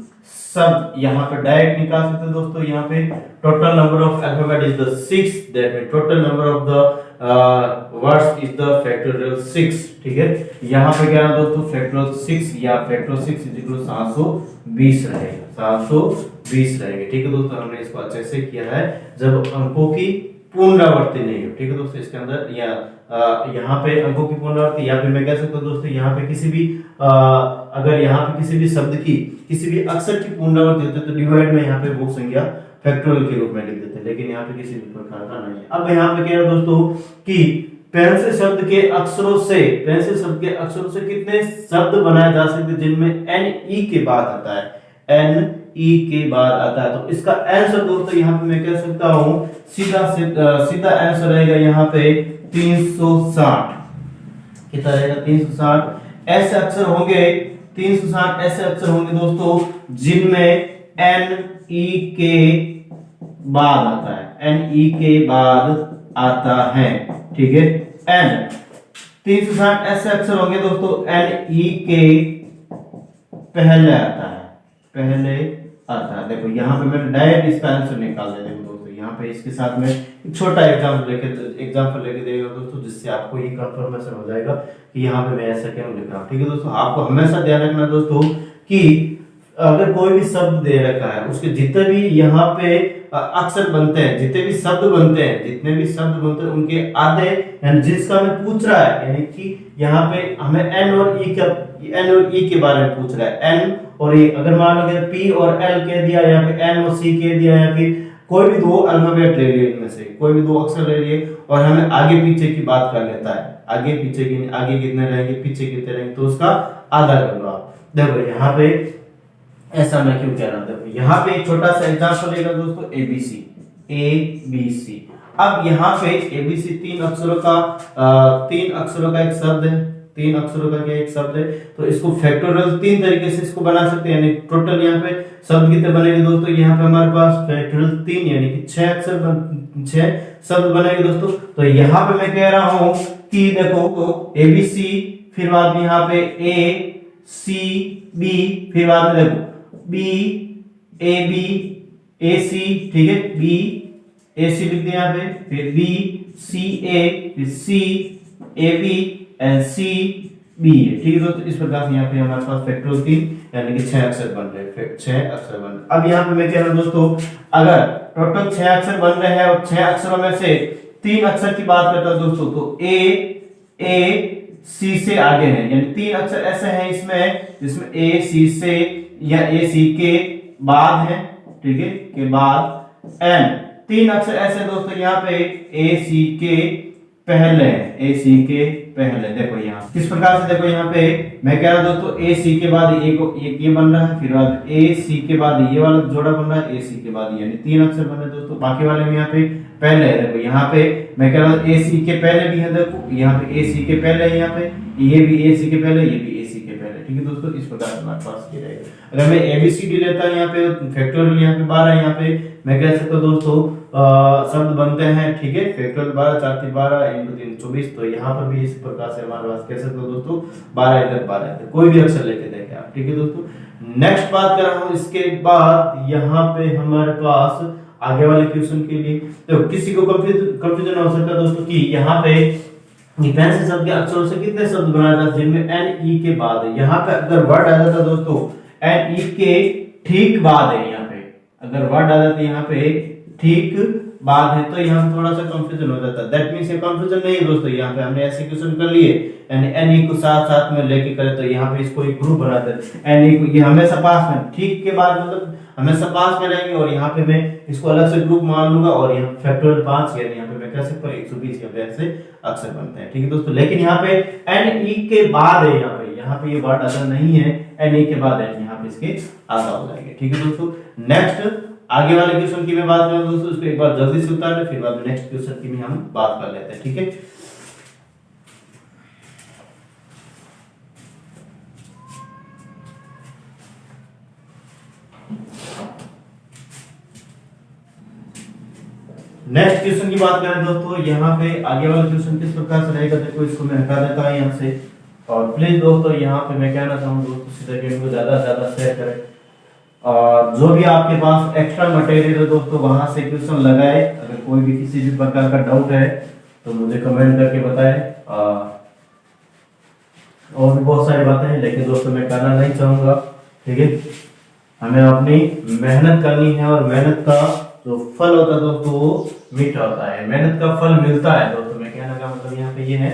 शब्द यहाँ पे डायरेक्ट निकाल सकते हैं दोस्तों। यहाँ पे total number of alphabet is the 6, that means total number of the words is the factorial 6, ठीक है। यहाँ पे क्या है दोस्तों फैक्टोरियल 6 या फैक्टोरियल 6 इक्वल 720 रहेगा, 720 रहेगा, ठीक है दोस्तों। हमने इसको अच्छे से किया है जब अंकों की पुनरावृत्ति नहीं हो, ठीक है दोस्तों। इसके अंदर या यहाँ पे अंकों की पुनरावृत्ति, या फिर मैं कह सकता हूँ दोस्तों यहाँ पे किसी भी अगर यहाँ पे किसी भी शब्द की किसी भी अक्षर की पुनरावृत्ति होती है तो डिवाइड में यहाँ पे वो संज्ञा फैक्टोरियल के रूप में लिख देते हैं, लेकिन यहाँ पे किसी भी प्रकार का नहीं है। अब यहाँ पे कह रहा दोस्तों कि पेंसिल शब्द के अक्षरों से कितने शब्द बनाए जा सकते हैं जिनमें एन ई के बाद आता है, एन ई के बाद आता है। तो इसका आंसर दोस्तों यहाँ पे मैं कह सकता हूँ सीधा आंसर रहेगा यहाँ पे 360। कितना रहेगा? 360 ऐसे अक्षर होंगे, 360 ऐसे अक्षर होंगे दोस्तों जिनमें एन ई के बाद आता है, एन ई के बाद आता है, ठीक है। एन 360 ऐसे अक्षर होंगे दोस्तों एन ई के पहले आता है, पहले आता है। देखो यहाँ पे मैंने डायरेक्ट इसका आंसर निकाल दिया। देखो दोस्तों यहाँ पे इसके साथ में एक छोटा एग्जांपल लेके देगा दोस्तों, जिससे आपको ये कंफर्मेशन हो जाएगा कि यहाँ पे मैं ऐसा क्यों लिख रहा हूँ, ठीक है दोस्तों। आपको हमेशा ध्यान रखना दोस्तों कि अगर कोई भी शब्द दे रखा है उसके जितने भी यहाँ पे अक्षर बनते हैं, जितने भी शब्द बनते हैं उनके आधे, यानी जिसका हमें पूछ रहा है, यानी कि यहाँ पे हमें एन और ई के बारे में पूछ रहा है, एन और ई। अगर मान लो पी और एल कह दिया या फिर एन और सी कह दिया या फिर कोई भी दो अल्फाबेट ले लिए, इनमें से कोई भी दो अक्षर ले लिए और हमें आगे पीछे की बात कर लेता है, आगे पीछे की, आगे कितने रहेंगे पीछे कितने रहेंगे, तो उसका आधा कर लो आप। देखो यहाँ पे ऐसा मैं क्यों कह रहा हूं, देखो यहाँ पे एक छोटा सा एग्जांपल लेगा दोस्तों, ABC। अब यहाँ पे ABC तीन अक्षरों का एक शब्द है, तीन अक्षरों का क्या एक शब्द है। तो इसको फैक्टोरियल तीन तरीके से इसको बना सकते हैं, यानी टोटल यहाँ पे शब्द कितने बनेंगे दोस्तों, यहाँ पे हमारे पास फैक्टोरियल 3 यानी कि 6 शब्द बनेंगे दोस्तों। तो यहाँ पे मैं कह रहा हूं कि देखो ABC, फिर बाद में यहाँ पे ACB, फिर बाद में देखो BAB AC, ठीक है, BAC लिख दिया यहाँ पे, फिर BCA, फिर CAB एंड CB, ठीक है दोस्तों। इस प्रकार से यहाँ पे हमारे पास फैक्टोरियल 3 यानी कि 6 अक्षर बन रहे हैं, 6 अक्षर बन रहे हैं। अब यहाँ पे मैं कह रहा हूँ दोस्तों, अगर टोटल 6 अक्षर बन रहे हैं और 6 अक्षरों में से 3 अक्षर की बात करता हूँ दोस्तों, तो C से आगे है, यानी 3 अक्षर ऐसे हैं इसमें जिसमें C से या C के बाद है, ठीक है, के बाद N। 3 अक्षर ऐसे दोस्तों यहाँ पे AC के पहले, AC के पहले। देखो यहाँ किस प्रकार से, देखो यहाँ पे मैं कह रहा हूं दोस्तों AC के बाद एक ये बन रहा है, फिर बाद AC के बाद ये वाला जोड़ा बन रहा है, AC के बाद, यानी 3 अक्षर बन रहे दोस्तों। बाकी वाले में यहाँ पे पहले है, देखो यहाँ पे मैं कह रहा हूँ AC के पहले भी है, देखो यहाँ पे AC के पहले है, यहाँ पे ये भी AC के पहले, ये भी AC के पहले, ठीक है दोस्तों। इस प्रकार से हमारे पास ये रहेगा। अगर मैं ABCD लेता हूँ, यहाँ पे फैक्टोरियल यहाँ पे 12, यहाँ पे मैं कह सकता हूँ दोस्तों शब्द बनते हैं, ठीक है, फैक्टोरियल 12 4 3 12 × 3 24। तो यहाँ पर भी इस प्रकार से हमारे पास कह सकते हो दोस्तों 12 इधर 12 इधर, कोई भी अक्षर लेके देखें आप, ठीक है दोस्तों। नेक्स्ट बात कर रहा हूँ, इसके बाद यहाँ पे हमारे पास आगे वाले क्वेश्चन के लिए, तो किसी को कंफ्यूजन हो सकता है दोस्तों कि यहाँ पे पेंसिल शब्द के अक्षरों से कितने शब्द बनाए जाते हैं जिनमें एन ई के बाद है। यहाँ पे अगर वर्ड आ जाता दोस्तों एन ई के ठीक बाद है, यहाँ पे अगर वर्ड आ जाता यहाँ पे ठीक बाद है, तो यहाँ पे थोड़ा सा कंफ्यूजन हो जाता है। दैट मींस ये कंफ्यूजन नहीं है दोस्तों, यहाँ पे हमने ऐसे क्वेश्चन कर लिए, यानी एन ई को साथ साथ में लेके करे, तो यहाँ पे इसको एक ग्रुप बनाते हैं। एन ई को ये हमेशा पास में, ठीक के बाद मतलब हमेशा पास में रहेंगे, और यहाँ पे मैं इसको अलग से ग्रुप मान लूंगा, और यहाँ फैक्टोरियल 5 यानी यहाँ पे मैं कह सकता हूँ 120 या ऐसे अक्षर बनते हैं, ठीक है दोस्तों। लेकिन यहाँ पे एन ई के बाद है, यहाँ पे ये वर्ड अगर नहीं है एन ई के बाद है, यहाँ पे इसके आधा हो जाएंगे, ठीक है दोस्तों। नेक्स्ट आगे वाले क्वेश्चन की मैं बात करूं दोस्तों, उसको एक बार जल्दी से उतार ले, फिर बाद में नेक्स्ट क्वेश्चन की भी हम बात कर लेते हैं, ठीक है। नेक्स्ट क्वेश्चन की बात करें दोस्तों, यहाँ पे आगे वाला क्वेश्चन किस प्रकार से रहेगा, देखो इसको मैं हटा देता हूँ यहाँ से। और प्लीज दोस्तों यहाँ पे मैं कहना चाहूँ दोस्तों, सीधा गेम को ज्यादा से ज्यादा शेयर करें, और जो भी आपके पास एक्स्ट्रा मटेरियल है दोस्तों वहां से क्वेश्चन लगाए। अगर कोई भी किसी भी प्रकार का डाउट है तो मुझे कमेंट करके बताएं। और भी बहुत सारी बातें हैं, लेकिन दोस्तों मैं कहना नहीं चाहूंगा, ठीक है। हमें अपनी मेहनत करनी है, और मेहनत का जो फल होता है दोस्तों वो मीठा होता है, मेहनत का फल मिलता है दोस्तों। मैं कहना का मतलब यहाँ पे ये है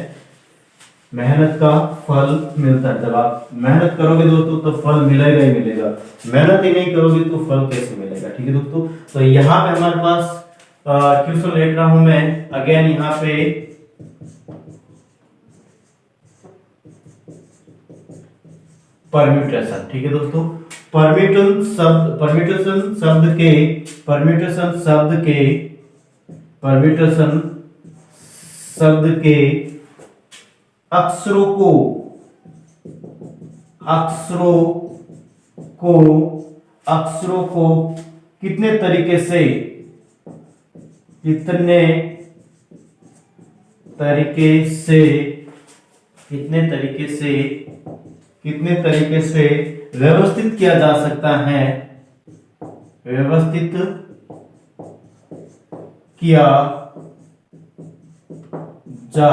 मेहनत का फल मिलता है। जब आप मेहनत करोगे दोस्तों तो फल मिलेगा ही मिलेगा, मेहनत ही नहीं करोगे तो फल कैसे मिलेगा। ठीक है दोस्तों, तो यहाँ पे हमारे पास क्वेश्चन लिख रहा हूं मैं अगेन यहाँ पे परम्यूटेशन। ठीक है दोस्तों, परम्यूटेशन शब्द के अक्षरों को कितने तरीके से व्यवस्थित किया जा सकता है, व्यवस्थित किया जा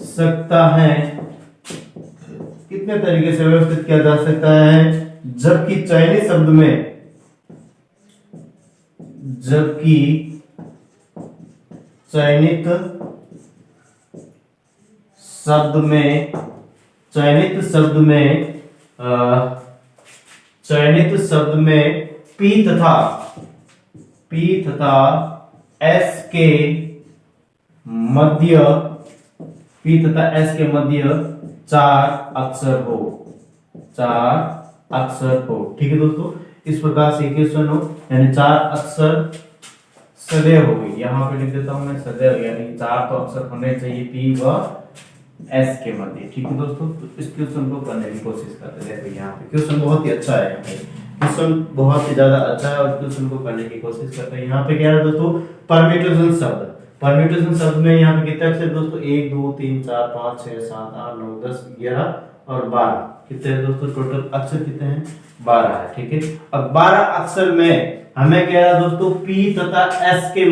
सकता है, कितने तरीके से व्यवस्थित किया जा सकता है, जबकि चाइनीज शब्द में पी तथा एस के मध्य चार अक्षर हो। ठीक है दोस्तों, इस प्रकार से क्वेश्चन हो, यानी चार अक्षर सदैव हो गई। यहाँ पे लिख देता हूं मैं सदैव, यानी चार तो अक्षर होने चाहिए पी व एस के मध्य। ठीक है दोस्तों, तो इस क्वेश्चन को करने की कोशिश करते हैं। देखो यहाँ पे क्वेश्चन बहुत ही अच्छा है, क्वेश्चन बहुत ही ज्यादा अच्छा है और क्वेश्चन को करने की कोशिश करते हैं। यहाँ पे क्या है दोस्तों, परम्यूटेशन शब्द में यहाँ पे कितने अक्षर दोस्तों, 1 2 3 4 5 6 7 8 9 10 11 और 12, कितने हैं दोस्तों, टोटल अक्षर कितने हैं, 12 है। ठीक है, अब 12 अक्षर में हमें कह रहा है दोस्तों पी तथा एस के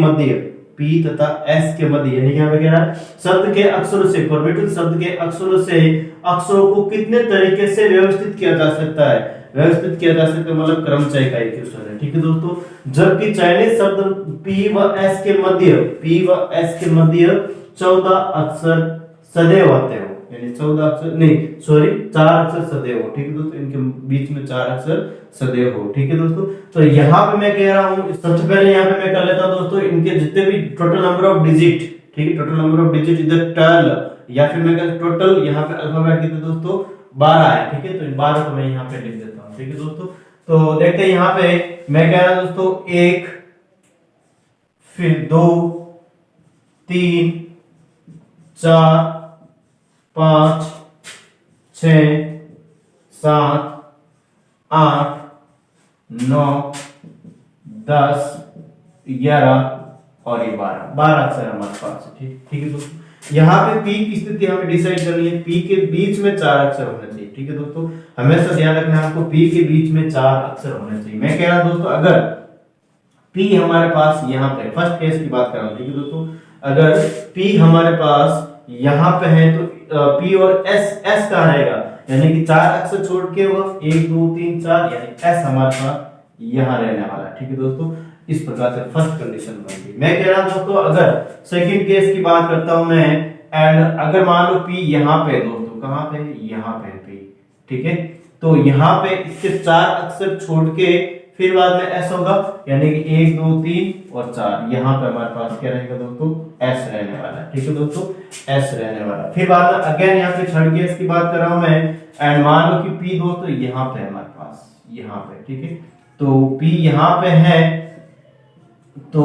मध्य, यानी यहाँ पे कह रहा है शब्द के अक्षरों से, परम्यूटेशन शब्द के अक्षरों को कितने तरीके से व्यवस्थित किया जा सकता है, मतलब क्रमचय का एक क्वेश्चन है। ठीक है दोस्तों, जबकि चाइनीज शब्द पी व एस के मध्य 14 अक्षर सदैव आते हो, यानी 14 अक्षर नहीं, सॉरी 4 अक्षर सदैव हो। ठीक है दोस्तों, इनके बीच में 4 अक्षर सदैव हो। ठीक है दोस्तों, तो यहाँ पे मैं कह रहा हूँ, सबसे पहले यहाँ पे मैं कर लेता हूँ दोस्तों इनके जितने भी टोटल नंबर ऑफ डिजिट, ठीक है, टोटल नंबर ऑफ डिजिट इधर 12, या फिर मैं कहता टोटल यहाँ पे अल्फाबेट कितने दोस्तों 12 है। ठीक है, तो 12 को मैं यहाँ पे लिख देता हूँ। ठीक है दोस्तों, तो देखते हैं यहाँ पे मैं कह रहा हूं दोस्तों 1, फिर 2 3 4 5 6 7 8 9 10 11 और ये 12 अक्षर हमारे पास है। ठीक है दोस्तों, यहाँ पे पी की स्थिति हमें डिसाइड करनी है, पी के बीच में 4 अक्षर होने चाहिए। ठीक है दोस्तों, हमेशा ध्यान रखना है आपको, पी के बीच में 4 अक्षर होने चाहिए। मैं कह रहा हूं दोस्तों अगर पी हमारे पास यहाँ पे, फर्स्ट केस की बात कर रहा हूं। ठीक है दोस्तों, अगर पी हमारे पास यहाँ पे है तो पी और एस कहाँ रहेगा, यानी कि 4 अक्षर छोड़ के वो 1 2 3 4, यानी एस हमारे पास यहाँ रहने वाला है। ठीक है दोस्तों, इस प्रकार से फर्स्ट कंडीशन बन गई। मैं कह रहा हूं दोस्तों अगर सेकंड केस की बात करता हूं मैं, एंड अगर मान लो पी यहाँ पे दोस्तों, कहां पे, यहाँ पे पी। ठीक है, तो यहाँ पे इसके 4 अक्षर छोड़ के फिर बाद में एस होगा, यानी कि 1 2 3 और 4, यहाँ पे हमारे पास क्या रहेगा दोस्तों, एस रहने वाला है। ठीक है दोस्तों, एस रहने वाला। फिर बाद में अगेन यहाँ पे थर्ड केस की बात कर रहा हूं मैं, एंड मान लो कि पी दोस्तों यहाँ पे हमारे पास, यहाँ पे। ठीक है, तो पी यहाँ पे है, तो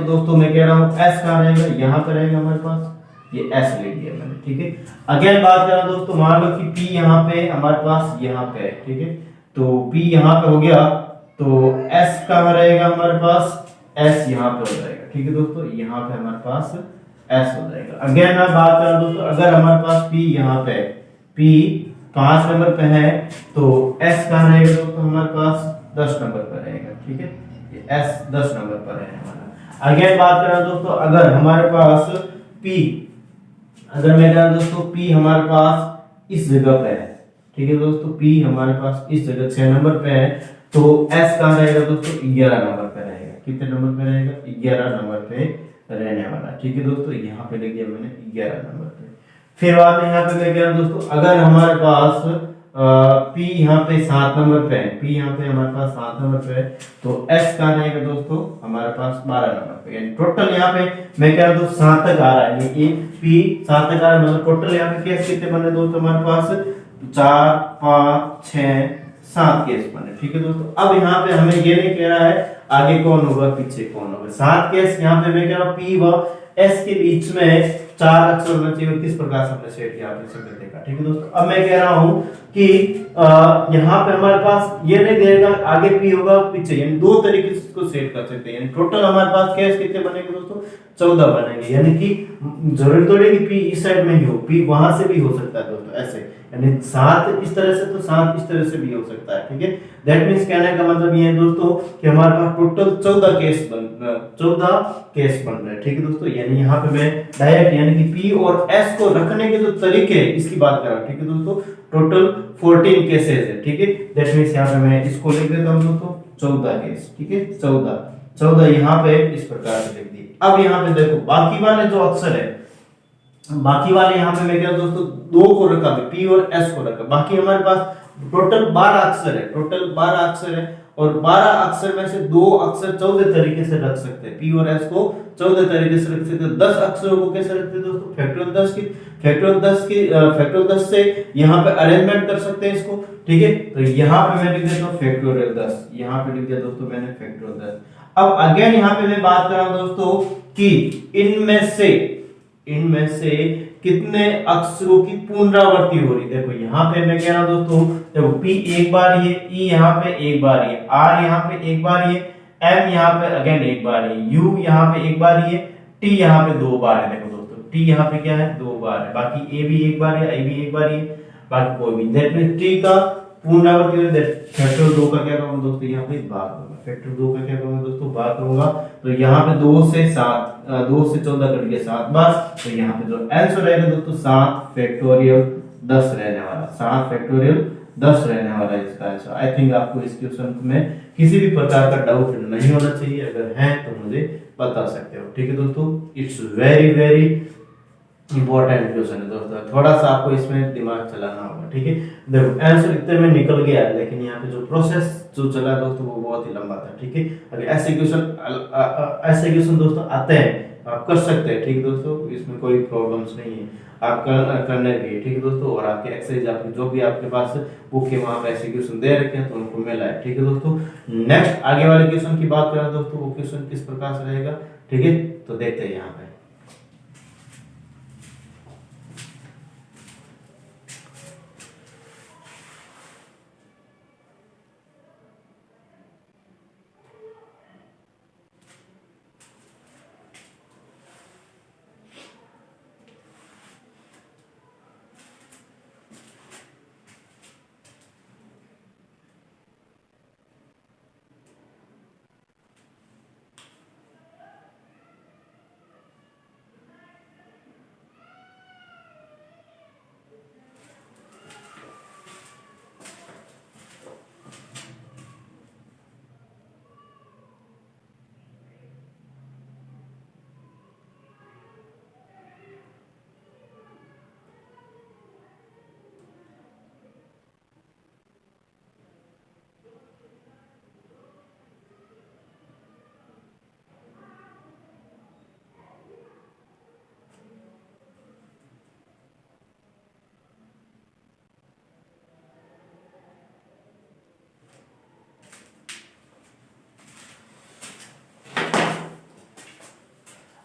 दोस्तों मैं कह रहा हूं एस कहां रहेगा, यहाँ पे रहेगा हमारे पास, ये एस ले लिया मैंने। ठीक है, अगेन बात कर रहा हूं दोस्तों, मान लो कि पी यहाँ पे हमारे पास, यहाँ पे है। ठीक है, तो पी यहाँ पे हो गया, तो एस कहां रहेगा हमारे पास, एस यहाँ पे हो जाएगा। ठीक है दोस्तों, यहाँ पे हमारे पास एस हो जाएगा। अगेन मैं बात कर रहा हूं दोस्तों, अगर हमारे पास पी यहाँ पे, पी 5 नंबर पे है, तो एस कहां रहेगा दोस्तों, हमारे पास 10 नंबर पे रहेगा। ठीक है, एस 10 नंबर पर है हमारा। अगेन बात कर रहा हूं दोस्तों, अगर हमारे पास पी, अगर मैं कह रहा हूं दोस्तों पी हमारे पास इस जगह पे है। ठीक है दोस्तों, पी हमारे पास इस जगह 6 नंबर पे है, तो एस कहां रहेगा दोस्तों, 11 नंबर पे रहेगा। कितने नंबर पे रहेगा, 11 नंबर पे रहने वाला। ठीक है दोस्तों, यहाँ पे लिख दिया मैंने 11 नंबर पे। फिर बाद में यहाँ पे मैं कह रहा हूँ दोस्तों, अगर हमारे पास P यहाँ पे 7 नंबर पे है, P यहाँ पे हमारे पास 7 नंबर पे है, तो S कहाँ रहेगा दोस्तों हमारे पास 12 नंबर पे। यानी टोटल यहाँ पे मैं कह रहा हूँ 7 तक आ रहा है, ये P 7 तक आ रहा है, मतलब टोटल यहाँ पे केस कितने बने दोस्तों हमारे पास 4 5 6 7 केस बने। ठीक है दोस्तों, अब यहाँ पे हमें ये नहीं कह रहा है आगे कौन होगा पीछे कौन होगा। 7 केस यहाँ पे मैं कह रहा हूँ P व S के बीच में 4 अक्षर होना चाहिए, किस प्रकार से हमने सेट किया आपने सब देखा। ठीक है दोस्तों, अब मैं कह रहा हूं कि यहाँ पे हमारे पास ये नहीं देगा आगे P होगा पीछे, यानी दो तरीके से इसको सेट कर सकते हैं। यानी टोटल हमारे पास केस कितने बनेंगे दोस्तों 14 बनेंगे। यानी कि जरूरत थोड़ी कि P इस साइड में ही हो, P वहां से भी हो सकता है दोस्तों ऐसे, यानी 7 इस तरह से तो 7 इस तरह से भी हो सकता है। ठीक है, दैट मींस कहने का मतलब ये है दोस्तों कि हमारे पास टोटल 14 केस बन रहे हैं। ठीक है दोस्तों, यानी यहाँ पे मैं डायरेक्ट यानी कि P और S को रखने के जो तरीके हैं इसकी बात कर रहा हूँ। ठीक है दोस्तों, टोटल 14 केसेस है। ठीक है, दैट मींस यहाँ पे मैं इसको लिख देता हूँ दोस्तों 14 केस। ठीक है, 14 यहाँ पे इस प्रकार से लिख दिए। अब यहाँ पे देखो बाकी वाले जो अक्षर है, बाकी वाले यहाँ पे मैं क्या दोस्तों दो को रखा, P और S को रखा, बाकी हमारे पास टोटल 12 अक्षर है, टोटल 12 अक्षर है, और 12 अक्षर में से दो अक्षर 14 तरीके से रख सकते हैं, P और S को 14 तरीके से रख सकते हैं। 10 अक्षरों को कैसे रखते हैं दोस्तों फैक्टोरियल 10 से यहाँ पे अरेंजमेंट कर सकते हैं इसको। ठीक है, तो यहाँ पे मैं लिख देता हूँ फैक्टोरियल 10, यहाँ पे लिख दिया दोस्तों मैंने फैक्टोरियल 10। अब अगेन यहाँ पे मैं बात कर रहा हूँ दोस्तों कि इनमें से कितने अक्षरों की पुनरावृत्ति हो रही। देखो यहाँ पे मैं कह रहा हूं दोस्तों, देखो P एक बार ये, E यहाँ पे एक बार ये, R यहाँ पे एक बार ये, M यहाँ पे अगेन एक बार ये, U यहाँ पे एक बार ये, T यहाँ पे 2 बार है। देखो दोस्तों T यहाँ पे क्या है 2 बार है, बाकी A भी एक बार है, I भी एक बार ये, बाकी कोई भी। दैट मींस T का पुनरावृत्ति फैक्टर 2 का क्या करूंगा दोस्तों यहाँ पे भाग करूंगा, फैक्टर 2 का क्या करूंगा दोस्तों भाग करूंगा। तो यहाँ पे 2 से 14 कट के 7 बार, तो यहाँ पे जो आंसर रहेगा दोस्तों 7 फैक्टोरियल 10 रहने वाला, 7 फैक्टोरियल 10 रहने वाला इसका आंसर। आई थिंक आपको इस क्वेश्चन में किसी भी प्रकार का डाउट नहीं होना चाहिए, अगर है तो मुझे बता सकते हो। ठीक है दोस्तों, it's very very important question है दोस्तों, थोड़ा सा आपको इसमें दिमाग चलाना होगा। ठीक है, देखो आंसर इतने में निकल गया, लेकिन यहाँ पे जो प्रोसेस जो चला दोस्तों वो बहुत ही लंबा था। ठीक है, अगर ऐसे क्वेश्चन दोस्तों आते हैं आप कर सकते हैं। ठीक है दोस्तों, इसमें कोई प्रॉब्लम्स नहीं है, आप करने भी। ठीक है दोस्तों, और आपके एक्सरसाइज आपके जो भी आपके पास बुक के वहां पे ऐसे क्वेश्चन दे रखे हैं तो उनको मिला है। ठीक है दोस्तों, नेक्स्ट आगे वाले क्वेश्चन की बात करें दोस्तों, वो क्वेश्चन किस प्रकार से रहेगा। ठीक है, तो देखते हैं यहाँ पे।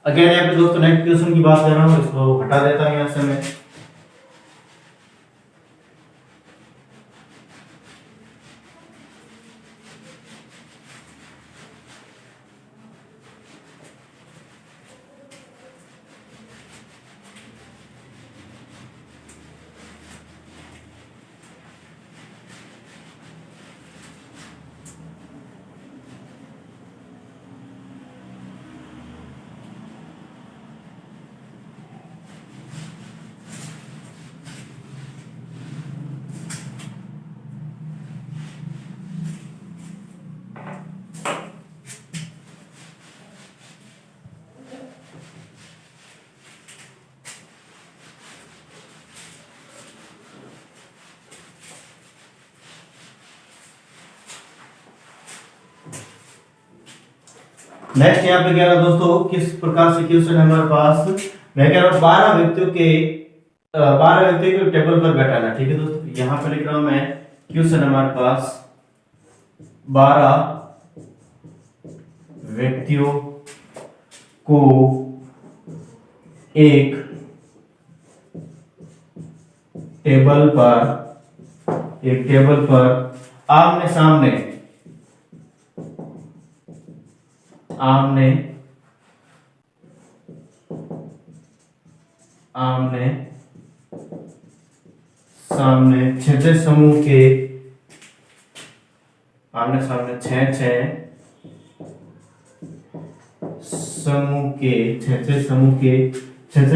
अगेन यहाँ पे दोस्तों नेक्स्ट क्वेश्चन की बात कर रहा हूँ, इसको हटा देता हूँ यहाँ से मैं। नेक्स्ट यहाँ पे कह रहा दोस्तों किस प्रकार से क्वेश्चन है हमारे पास, मैं कह रहा हूँ 12 व्यक्तियों के टेबल पर बैठाना। ठीक है दोस्तों, यहाँ पे लिख रहा हूं मैं क्वेश्चन हमारे पास 12 व्यक्तियों को एक टेबल पर आमने सामने छह समूह के आमने सामने छह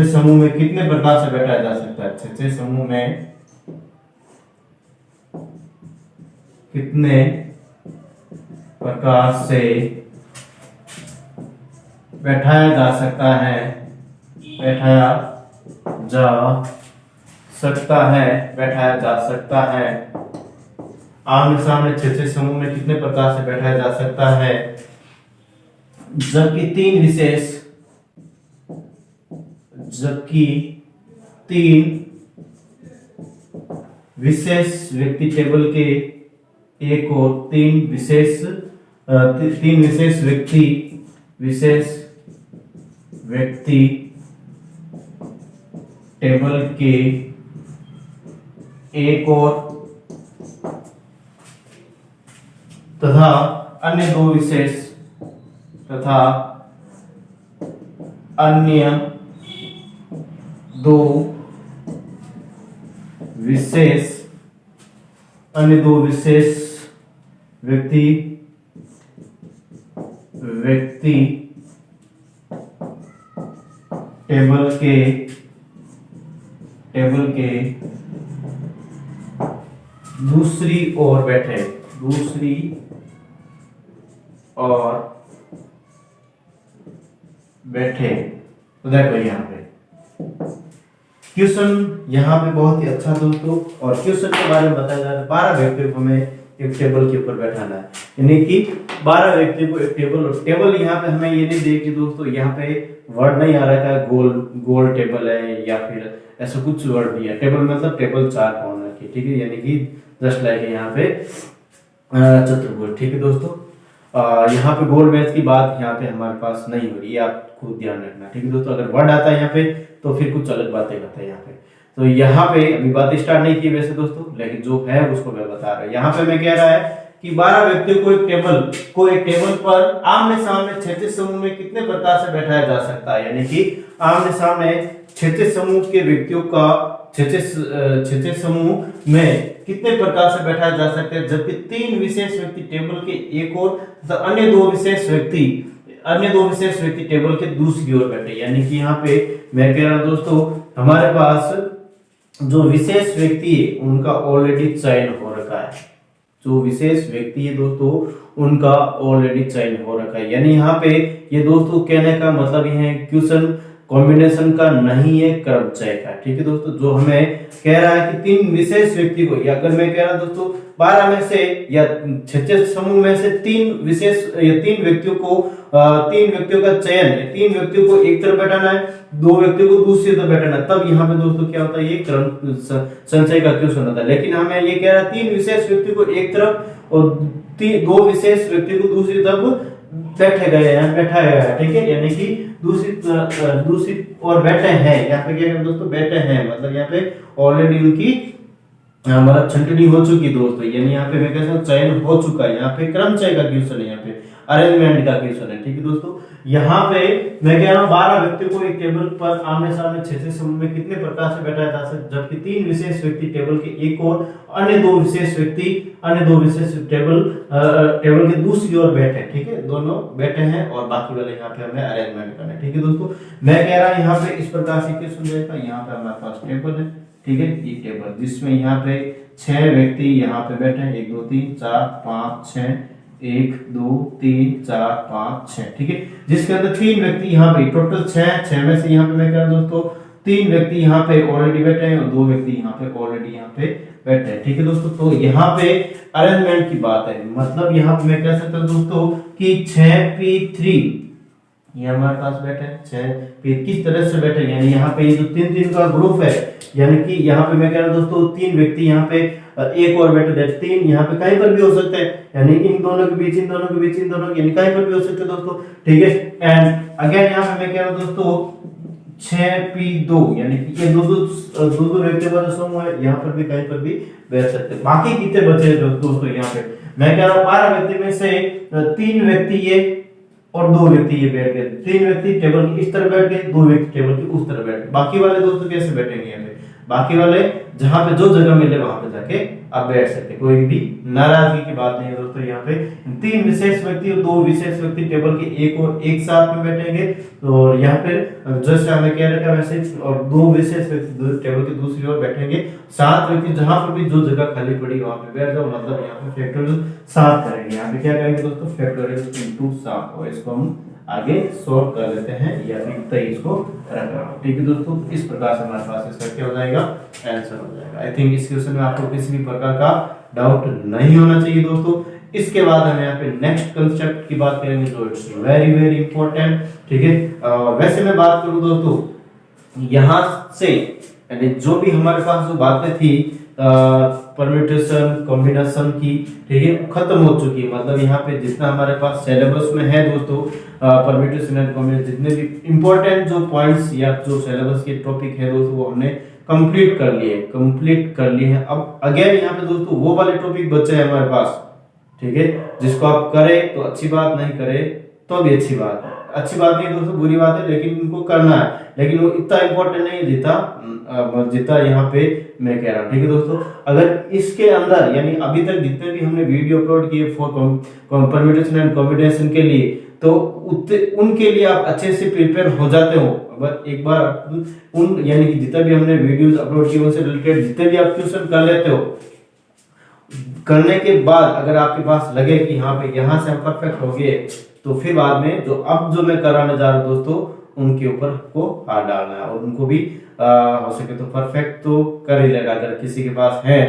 समूह में कितने प्रकार से बैठाया जा सकता है, छह समूह में कितने प्रकार से बैठाया जा सकता है, बैठाया जा सकता है। आमने सामने छह समूह में कितने प्रकार से बैठाया जा सकता है, जबकि तीन विशेष व्यक्ति टेबल के एक और तीन विशेष व्यक्ति टेबल के एक और तथा अन्य दो विशेष व्यक्ति टेबल के दूसरी ओर बैठे। तो देखो यहाँ पे क्वेश्चन यहाँ पे बहुत ही अच्छा दोस्तों, और क्वेश्चन के बारे में बताया जा रहा है 12 व्यक्तियों को हमें एक टेबल के ऊपर बैठाना है, यानी कि 12 व्यक्तियों को एक टेबल यहाँ पे हमें ये नहीं देखिए दोस्तों, यहाँ पे वर्ड नहीं आ रहा है गोल टेबल है या फिर ऐसा कुछ वर्ड भी है। टेबल मतलब टेबल 4 कॉर्नर की, ठीक है, यानी कि जस्ट लाइक यहाँ पे चतुर्भुज। ठीक है दोस्तों, यहाँ पे गोल मैच की बात यहाँ पे हमारे पास नहीं हो रही है, आप खुद ध्यान रखना। ठीक है दोस्तों, अगर वर्ड आता है यहाँ पे तो फिर कुछ अलग बातें करता है यहाँ पे। तो यहाँ पे अभी बात स्टार्ट नहीं की वैसे दोस्तों, लेकिन जो है उसको मैं बता रहा हूँ। यहाँ पे मैं कह रहा है कि 12 व्यक्तियों को एक टेबल पर आमने सामने छह समूह में कितने प्रकार से बैठाया जा सकता है, यानी कि आमने सामने छह समूह के व्यक्तियों का छह समूह में कितने प्रकार से बैठाया जा सकता है, जबकि तीन विशेष व्यक्ति टेबल के एक और तथा अन्य दो विशेष व्यक्ति टेबल के दूसरी ओर बैठे। यानी कि यहाँ पे मैं कह रहा हूँ दोस्तों, हमारे पास जो विशेष व्यक्ति है उनका ऑलरेडी चयन हो रखा है, यानी यहाँ पे ये दोस्तों कहने का मतलब ये है क्वेश्चन कॉम्बिनेशन का नहीं है, क्रमचय का। ठीक है दोस्तों, जो हमें कह रहा है कि तीन विशेष व्यक्ति को, या अगर मैं कह रहा हूं दोस्तों 12 में से या छह समूह में से तीन व्यक्तियों का चयन, तीन व्यक्तियों को एक तरफ बैठाना है, दो व्यक्तियों को दूसरी तरफ बैठाना है, तब यहाँ पे दोस्तों क्या होता है, ये क्रम संचय का क्वेश्चन होता है। लेकिन हमें ये कह रहा है तीन विशेष व्यक्ति को एक तरफ और दो विशेष व्यक्ति को दूसरी तरफ बैठाया गया है। ठीक है, यानी कि दूसरी और बैठे हैं, यहाँ पे क्या दोस्तों, बैठे हैं मतलब यहाँ पे ऑलरेडी उनकी मतलब छंटनी हो चुकी दोस्तों, यानी यहाँ पे मैं कहता हूँ चयन हो चुका है। यहाँ पे क्रमचय का क्वेश्चन है, यहाँ पे अरेंजमेंट का क्वेश्चन है। ठीक है दोस्तों, यहाँ पे मैं कह रहा हूँ 12 व्यक्तियों को एक टेबल पर आमने सामने छह समूह में कितने प्रकार से बैठाया जा सकता है, जबकि तीन विशेष व्यक्ति टेबल के एक और अन्य दो विशेष टेबल के दूसरी ओर बैठे। ठीक है, दोनों बैठे हैं और बाकी वाले यहाँ पे हमें अरेंजमेंट करना है। ठीक है दोस्तों, मैं कह रहा हूँ यहाँ पे इस प्रकार से क्वेश्चन जाएगा। यहाँ पे हमारे पास टेबल है, ठीक है, ये टेबल जिसमें यहाँ पे छह व्यक्ति यहाँ पे बैठे हैं, 1 2 3 4 5 6, 1 2 3 4 5 6। ठीक है, जिसके अंदर तीन व्यक्ति यहाँ पे टोटल छह में से यहाँ पे मैं कह रहा हूँ दोस्तों तीन व्यक्ति यहाँ पे ऑलरेडी बैठे हैं और दो व्यक्ति यहाँ पे ऑलरेडी यहाँ पे बैठे हैं। ठीक है दोस्तों, तो यहाँ पे अरेंजमेंट की बात है, मतलब यहाँ पे मैं कह सकता हूँ दोस्तों कि 6p3 ये हमारे पास बैठे 6। फिर किस तरह से बैठे, यानी यहाँ पे ये जो 3-3 का ग्रुप है, यानी कि यहाँ पे मैं कह रहा हूँ दोस्तों 3 व्यक्ति यहाँ पे एक और बैठे दैट 3 यहाँ पे कहीं पर भी हो सकते हैं, यानी इन दोनों के बीच, इन दोनों के बीच, इन दोनों के, यानी कहीं पर भी हो सकते हैं दोस्तों, ठीक है। एंड अगेन यहाँ पे मैं कह रहा हूँ दोस्तों 6p2, यानी कि ये दो व्यक्तियों का जो समूह है, यहाँ पर भी कहीं पर भी बैठ सकते हैं। बाकी कितने बचे हैं दोस्तों, यहाँ पे मैं कह रहा हूँ 12 व्यक्ति में से 3 व्यक्ति ये और 2 व्यक्ति ये बैठ गए, 3 व्यक्ति टेबल की इस तरफ बैठ गए, 2 व्यक्ति टेबल की उस तरफ बैठ गए। बाकी वाले दोस्तों कैसे बैठेंगे यहाँ पे, बाकी वाले जहां पे जो जगह मिले वहां पे जाके आप बैठ सकते, कोई भी नाराजगी की बात नहीं है दोस्तों। यहाँ पे 3 विशेष व्यक्ति और 2 विशेष व्यक्ति टेबल के एक साथ में बैठेंगे, और यहाँ पे जैसे हमें कह रखा वैसे, और 2 विशेष व्यक्ति टेबल की दूसरी ओर बैठेंगे। 7 व्यक्ति जहां पर भी जो जगह खाली पड़ी वहां पे बैठ जाओ, मतलब यहाँ पे फैक्टोरियल 7 करेंगे। यहाँ पे क्या करेंगे दोस्तों, फैक्टोरियल इनटू 7, और इसको हम आगे सॉल्व कर लेते हैं, या फिर 23 को रख रहा हूं, ठीक है दोस्तों। इस प्रकार से हमारे पास इसका क्या हो जाएगा, आंसर हो जाएगा। आई थिंक इस क्वेश्चन में आपको किसी भी प्रकार का डाउट नहीं होना चाहिए दोस्तों। इसके बाद हम यहाँ पे नेक्स्ट कंसेप्ट की बात करेंगे, जो इट्स वेरी वेरी इंपॉर्टेंट, ठीक है। वैसे मैं बात करूं दोस्तों, यहाँ से यानी जो भी हमारे पास जो बातें थी परम्यूटेशन कॉम्बिनेशन की, ठीक है, खत्म हो चुकी है। मतलब यहाँ पे जितना हमारे पास सिलेबस में है दोस्तों, परम्यूटेशन एंड कॉम्बिनेशन, जितने भी इंपॉर्टेंट जो पॉइंट्स या जो सिलेबस के टॉपिक है दोस्तों, वो हमने कंप्लीट कर लिए हैं। अब अगेन यहाँ पे दोस्तों वो वाले टॉपिक बचे हैं हमारे पास, ठीक है, जिसको आप करें तो अच्छी बात, नहीं करे तो भी अच्छी बात है। अच्छी बात नहीं दोस्तों, बुरी बात है, लेकिन इनको करना है, लेकिन वो इतना इंपॉर्टेंट नहीं जितना यहाँ पे मैं कह रहा हूँ, ठीक है दोस्तों। अगर इसके अंदर, यानी अभी तक जितने भी हमने वीडियो अपलोड किए फॉर परम्यूटेशन एंड कॉम्बिनेशन के लिए, तो उनके लिए आप अच्छे से प्रिपेयर हो जाते हो। अगर एक बार उन, यानी कि जितना भी हमने वीडियोस अपलोड किए उनसे रिलेटेड जितने भी आप क्वेश्चन कर लेते हो, करने के बाद अगर आपके पास लगे कि हाँ पे यहाँ से हम परफेक्ट हो गए, तो फिर बाद में जो मैं कराने जा रहा हूँ दोस्तों, उनके ऊपर को हाथ डालना है, और उनको भी हो सके तो परफेक्ट तो कर ही लेगा। अगर किसी के पास है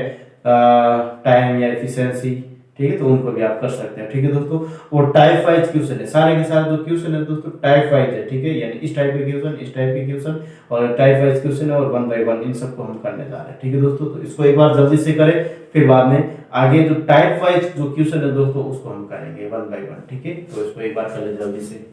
टाइम या एफिशिएंसी, ठीक है, तो उनको भी आप कर सकते हैं, ठीक है दोस्तों। और टाइप वाइज क्वेश्चन है, सारे के सारे जो क्वेश्चन है दोस्तों टाइप वाइज है, ठीक है, यानी इस टाइप के क्वेश्चन, इस टाइप के क्वेश्चन, और टाइप वाइज क्वेश्चन है, और 1 बाय 1 इन सबको हम करने जा रहे हैं, ठीक है दोस्तों। तो इसको एक बार जल्दी से करें, फिर बाद में आगे जो टाइप वाइज जो क्वेश्चन है दोस्तों, उसको हम करेंगे 1 बाय 1, ठीक है। तो इसको एक बार कर ले जल्दी से।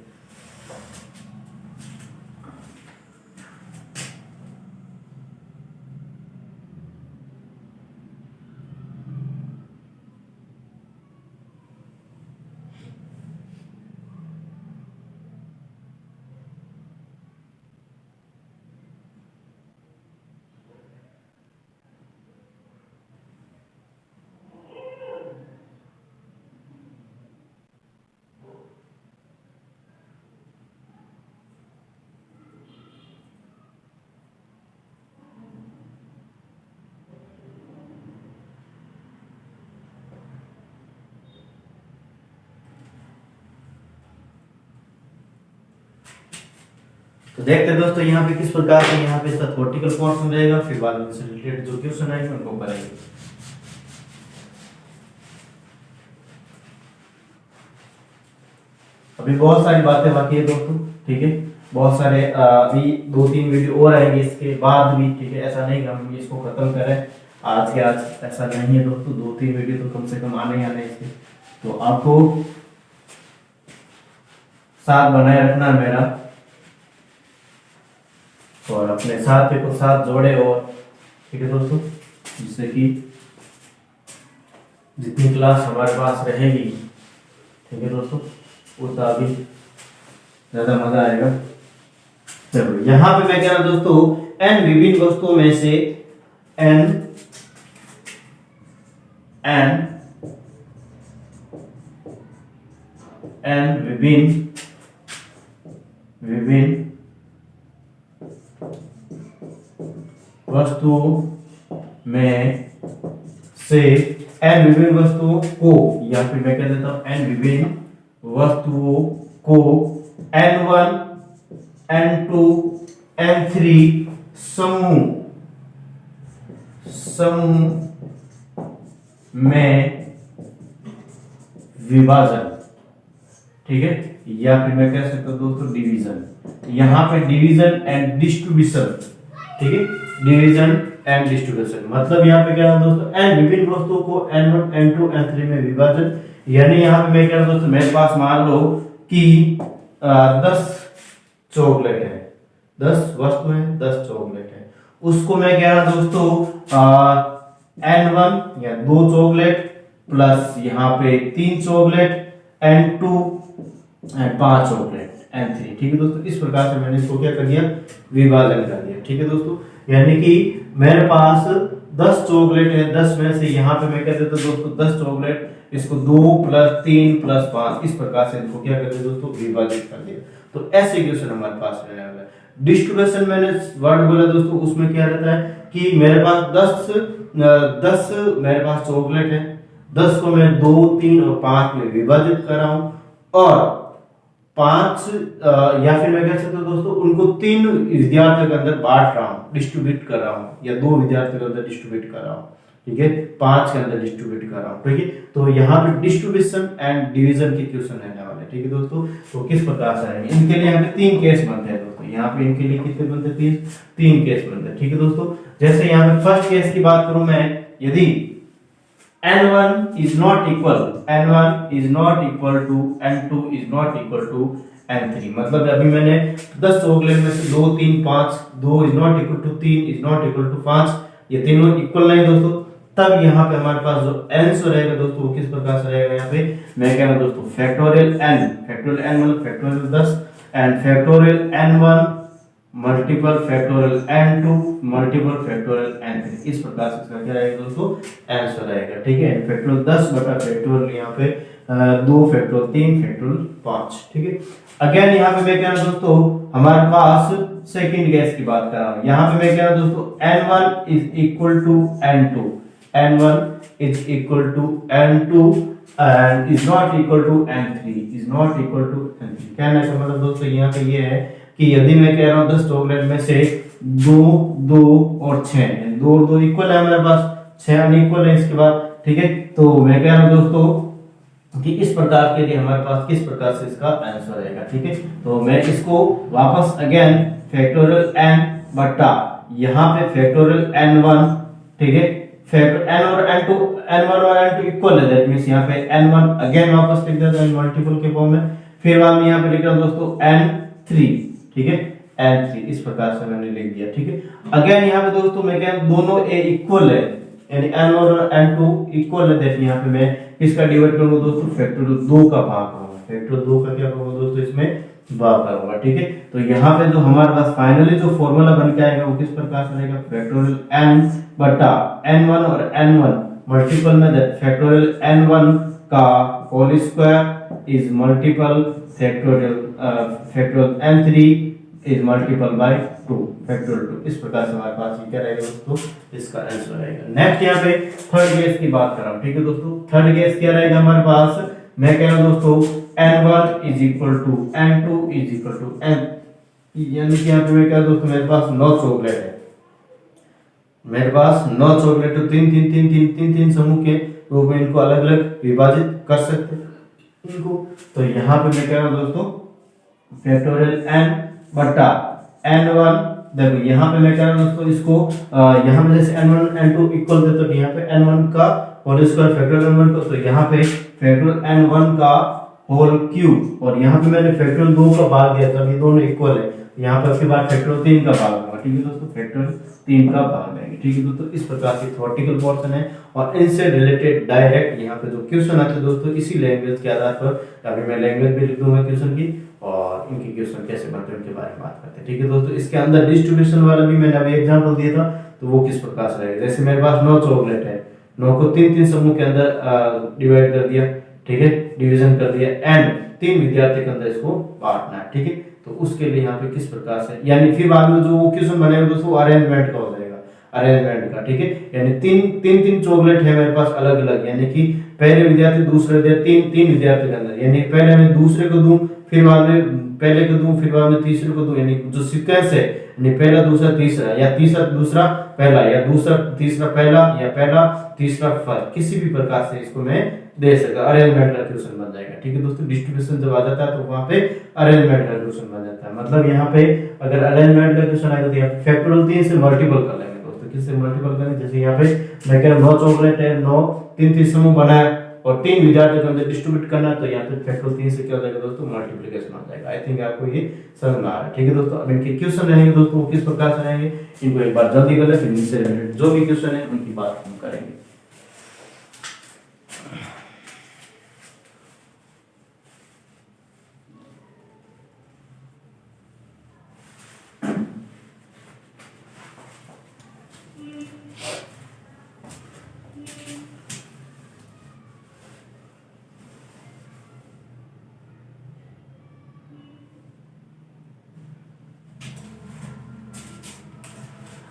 तो देखते हैं दोस्तों यहाँ पे किस प्रकार से यहाँ पे इसका थ्योरेटिकल पोर्शन रहेगा, फिर बाद में इससे रिलेटेड जो क्वेश्चन आएंगे उनको करेंगे। अभी बहुत सारी बातें बाकी है दोस्तों, ठीक है, बहुत सारे अभी 2-3 वीडियो और आएंगे इसके बाद भी, ठीक है। ऐसा नहीं कि हम इसको खत्म करें आज के आज, ऐसा नहीं है दोस्तों। 2-3 वीडियो तो कम से कम आने ही आने इसके, तो आपको साथ बनाए रखना है मेरा, और अपने साथ को साथ जोड़े, और ठीक है दोस्तों, जिससे कि जितनी क्लास हमारे पास रहेगी, ठीक है दोस्तों, उतना भी ज्यादा मजा आएगा। चलो यहाँ पे मैं कह रहा दोस्तों, n विभिन्न वस्तुओं में से n विभिन्न वस्तुओं में से n विभिन्न वस्तुओं को, या फिर मैं कह देता हूं n विभिन्न वस्तुओं को n1 n2 n3 समूह में विभाजन, ठीक है। या फिर मैं कह सकता हूँ दोस्तों डिवीजन। यहाँ पे डिवीजन एंड डिस्ट्रीब्यूशन, ठीक है, डिवीजन एंड डिस्ट्रीब्यूशन मतलब यहाँ पे क्या है दोस्तों, एन विभिन्न वस्तुओं को n1 n2 n3 में विभाजन। यानी यहाँ पे मैं कह रहा हूँ दोस्तों मेरे पास मान लो कि 10 चॉकलेट है, 10 वस्तु है, 10 चॉकलेट है, उसको मैं कह रहा हूँ दोस्तों n1 या 2 चॉकलेट प्लस यहाँ पे 3 chocolate n2 and 5 chocolate n3, ठीक है दोस्तों। इस प्रकार से मैंने इसको क्या कर दिया, विभाजन कर दिया, ठीक है दोस्तों। यानी कि मेरे पास 10 चॉकलेट है, 10 में से यहाँ पे मैं कह देता हूँ दोस्तों 10 चॉकलेट, इसको 2 प्लस 3 प्लस 5 इस प्रकार से इनको क्या कर दिया दोस्तों, विभाजित कर दिया। तो ऐसे क्वेश्चन हमारे पास रहने वाला है। डिस्ट्रीब्यूशन मैंने वर्ड बोला दोस्तों, उसमें क्या रहता है कि मेरे पास 10 मेरे पास चॉकलेट है, 10 को मैं 2 3 और 5 में विभाजित कर रहा हूँ, और 5 या फिर मैं कह सकता हूँ दोस्तों उनको 3 विद्यार्थियों के अंदर बांट रहा हूँ, डिस्ट्रीब्यूट कर रहा हूँ, या 2 विद्यार्थियों के अंदर डिस्ट्रीब्यूट कर रहा हूँ, ठीक है, 5 के अंदर डिस्ट्रीब्यूट कर रहा हूँ, ठीक है। तो यहाँ पे डिस्ट्रीब्यूशन एंड डिवीजन के क्वेश्चन रहने वाले, ठीक है दोस्तों। तो किस प्रकार से आएंगे, इनके लिए यहाँ पे 3 केस बनते हैं दोस्तों, यहाँ पे इनके लिए कितने बनते हैं, 3 केस बनते हैं, ठीक है दोस्तों। जैसे यहाँ पे फर्स्ट केस की बात करूं मैं, यदि n1 is not equal to n2 is not equal to n3, मतलब अभी मैंने 10 चॉकलेट में से 2 3 5, 2 is not equal to 3 is not equal to 5, ये तीनों इक्वल नहीं दोस्तों, तब यहाँ पे हमारे पास जो आंसर रहेगा दोस्तों वो किस प्रकार से रहेगा, यहाँ पे मैं कह रहा हूँ दोस्तों फैक्टोरियल n मतलब factorial 10 and factorial n1 multiple factorial n2 multiple factorial n3, इस प्रकार से इसका क्या रहेगा दोस्तों, आंसर रहेगा, ठीक है। फैक्टोरियल 10 बटा फैक्टोरियल यहाँ पे 2 फैक्टोरियल 3 फैक्टोरियल 5, ठीक है। अगेन यहाँ पे मैं कह रहा हूँ दोस्तों हमारे पास सेकंड केस की बात कर रहा हूँ, यहाँ पे मैं कह रहा हूँ दोस्तों n1 is equal to n2 is equal to n2 and is not equal to n3 is not equal to n3। कहने का मतलब दोस्तों यहाँ पे ये है कि यदि मैं कह रहा हूँ 10 चॉकलेट में से 2 2 और 6, 2 और 2 इक्वल है हमारे पास, 6 अनइक्वल है इसके बाद, ठीक है। तो मैं कह रहा हूँ दोस्तों कि इस प्रकार के लिए हमारे पास किस प्रकार से इसका आंसर रहेगा, ठीक है। तो मैं इसको वापस अगेन फैक्टोरियल n बटा यहाँ पे फैक्टोरियल n1, ठीक है, फैक्टर n और n2 n1 और n2 इक्वल है, दैट मींस यहाँ पे n1 अगेन वापस लिख देता हूं मल्टीपल के फॉर्म में, फिर हम यहाँ पे लिख रहा हूं दोस्तों n3, ठीक है, n3 इस प्रकार से मैंने लिख दिया, ठीक है। अगेन यहाँ पे दोस्तों मैं कह दोनों a इक्वल है, यानी n और n2 इक्वल है, दैट यहाँ पे मैं इसका डिवाइड करूंगा दोस्तों फैक्टोरियल 2 का भाग करूंगा, फैक्टोरियल 2 का क्या करूंगा दोस्तों इसमें भाग करूंगा, ठीक है। तो यहाँ पे जो हमारे पास फाइनली जो फॉर्मूला बन के आएगा वो किस प्रकार से रहेगा, फैक्टोरियल n बटा n1 और n1 मल्टीपल में दैट फैक्टोरियल n1 का whole square is multiple factorial n3 is multiple by 2 factorial 2, इस प्रकार से हमारे पास ये क्या रहेगा दोस्तों, इसका आंसर रहेगा। नेक्स्ट यहाँ पे थर्ड केस की बात कर रहा हूँ, ठीक है दोस्तों। थर्ड केस क्या रहेगा हमारे पास, मैं कह रहा हूँ दोस्तों n1 is equal to n2 is equal to n, यानी कि यहाँ पे मैं क्या दोस्तों मेरे पास 9 चॉकलेट है, मेरे पास 9 चॉकलेट, तो 3 3 3 3 3 3 समूह के रूप में इनको अलग अलग विभाजित कर सकते हैं इनको। तो यहाँ पे मैं कह रहा हूँ दोस्तों फैक्टोरियल n बटा n1, देखो यहाँ पे मैं कह रहा हूँ दोस्तों इसको यहाँ पे जैसे n1 n2 इक्वल थे तो यहाँ पे n1 का होल स्क्वायर फैक्टोरियल n1 को, तो यहाँ पे फैक्टोरियल n1 का होल क्यूब, और यहाँ पे मैंने फैक्टोरियल 2 का भाग दिया था, ये दोनों इक्वल है, यहाँ पर उसके बाद फैक्टोरियल 3 का भाग होगा, ठीक है दोस्तों, फैक्टोरियल 3 का भाग लेंगे, ठीक है दोस्तों। इस प्रकार से थ्योरेटिकल पोर्शन है, और इनसे रिलेटेड डायरेक्ट यहाँ पे जो क्वेश्चन आते हैं दोस्तों इसी लैंग्वेज के आधार पर, अभी मैं लैंग्वेज भी लिख दूंगा क्वेश्चन की, और इनके क्वेश्चन कैसे बनते हैं उनके बारे में बात करते हैं, ठीक है दोस्तों। इसके अंदर डिस्ट्रीब्यूशन वाला भी मैंने अभी एग्जांपल दिया था, तो वो किस प्रकार से रहेगा, जैसे मेरे पास 9 चॉकलेट है, 9 को 3 3 समूह के अंदर डिवाइड कर दिया, ठीक है, डिवीजन कर दिया, एंड 3 विद्यार्थी के अंदर इसको बांटना है, ठीक है। तो उसके लिए यहाँ पे किस प्रकार से, यानी फिर बाद में जो वो क्वेश्चन बनेगा दोस्तों अरेंजमेंट का हो जाएगा, अरेंजमेंट का, ठीक है। यानी 3 चॉकलेट है मेरे पास अलग अलग, यानी कि पहले विद्यार्थी दूसरे विद्यार्थी 3 विद्यार्थी के अंदर, यानी पहले मैं दूसरे को दूं, फिर बाद में पहले को दूं फिर बाद में तीसरे को दूं, यानी जो सीक्वेंस है यानी पहला दूसरा तीसरा या तीसरा दूसरा पहला या दूसरा तीसरा पहला या पहला तीसरा फर्स्ट, किसी भी प्रकार से इसको मैं दे सकता, अरेंजमेंट का क्वेश्चन बन जाएगा। ठीक है दोस्तों, डिस्ट्रीब्यूशन जब आ जाता है तो वहां पे अरेंजमेंट का क्वेश्चन बन जाता है। मतलब यहाँ पे अगर अरेंजमेंट का क्वेश्चन आएगा तो यहाँ पे फैक्टोरियल 3 से मल्टीपल कर लेंगे दोस्तों। किससे मल्टीपल करें, जैसे यहाँ पे मैं कह रहा हूं 9 चॉकलेट है, 9 तीन समूह बनाए और 3 विद्यार्थियों के अंदर डिस्ट्रीब्यूट करना है, तो यहाँ पे फैक्टोरियल 3 से क्या हो जाएगा दोस्तों, मल्टीप्लिकेशन हो जाएगा। आई थिंक आपको ये समझ में आ रहा है। ठीक है दोस्तों, अब इनके क्वेश्चन रहेंगे दोस्तों किस प्रकार से रहेंगे, इनको एक बार जल्दी कर ले, फिर इनसे रिलेटेड जो भी क्वेश्चन है उनकी बात हम करेंगे।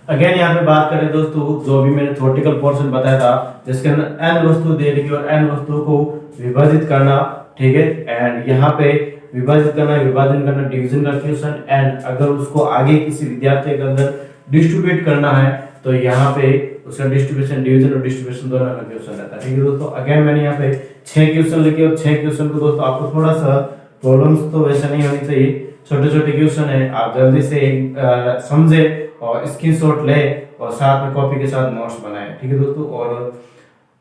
अगेन यहाँ पे बात करें दोस्तों, जो अभी मैंने थ्योरेटिकल पोर्शन बताया था जिसके अंदर n वस्तु दे रही है और n वस्तुओं को विभाजित करना, ठीक है, एंड यहाँ पे विभाजित करना, विभाजन करना, डिवीजन का क्वेश्चन, एंड अगर उसको आगे किसी विद्यार्थी के अंदर डिस्ट्रीब्यूट करना है तो यहाँ पे उसका डिस्ट्रीब्यूशन, डिवीजन और डिस्ट्रीब्यूशन दोनों का क्वेश्चन रहता है। ठीक है दोस्तों, अगेन मैंने यहाँ पे 6 क्वेश्चन लिखे और 6 क्वेश्चन को दोस्तों आपको थोड़ा सा प्रॉब्लम्स तो वैसे नहीं होनी चाहिए, छोटे छोटे क्वेश्चन है, आप जल्दी से समझे और स्क्रीनशॉट ले और साथ में कॉपी के साथ नोट्स बनाए। ठीक है दोस्तों, और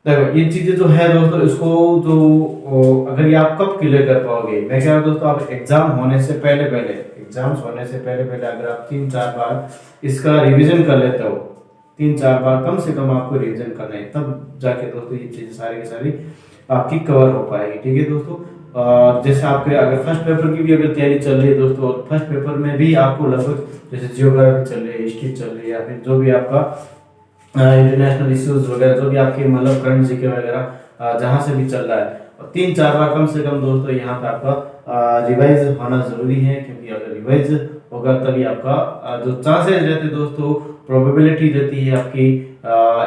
देखो ये चीजें जो है दोस्तों, इसको जो अगर ये आप कब क्लियर कर पाओगे, मैं कह रहा हूँ दोस्तों आप एग्जाम होने से पहले पहले, एग्जाम्स होने से पहले पहले अगर आप 3-4 बार इसका रिवीजन कर लेते हो, 3-4 बार कम से कम आपको रिवीजन करना है, तब जाके दोस्तों ये चीजें सारी की सारी आपकी कवर हो पाएगी। ठीक है दोस्तों, जैसे आपके अगर फर्स्ट पेपर की भी अगर तैयारी चल रही है दोस्तों, फर्स्ट पेपर में भी आपको लगभग जैसे जियोग्राफी चल रही है, हिस्ट्री चल रही है, या फिर जो भी आपका इंटरनेशनल इश्यूज वगैरह जो भी आपके मतलब करंट जीके वगैरह जहां से भी चल रहा है, और 3-4 बार कम से कम दोस्तों यहाँ पे आपका रिवाइज होना जरूरी है, क्योंकि अगर रिवाइज होगा तभी आपका जो चांसेस रहते हैं दोस्तों, प्रोबेबिलिटी रहती है आपकी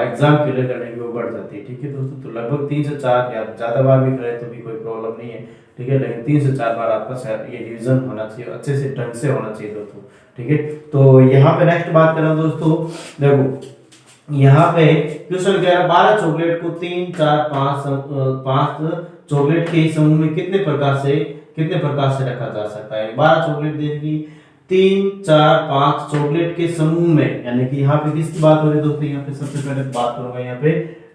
एग्जाम क्लियर करने की वो बढ़ जाती है। ठीक है दोस्तों, तो लगभग 3 से 4 या ज्यादा बार भी करें तो भी कोई प्रॉब्लम नहीं है। ठीक है, लेकिन 3 से 4 बार आपका ये रिवीजन होना चाहिए, अच्छे से ढंग से होना चाहिए दोस्तों। ठीक है, तो यहाँ पे नेक्स्ट बात करें दोस्तों, देखो यहाँ पे क्वेश्चन कह रहा है 12 चॉकलेट को 3, 4, 5 चॉकलेट के समूह में कितने प्रकार से रखा जा सकता है। 12 चॉकलेट देगी, 3, 4, 5 चॉकलेट के समूह में, यानी कि यहाँ पे किसकी बात हो रही है दोस्तों, यहाँ पे सबसे पहले बात करूंगा, यहाँ पे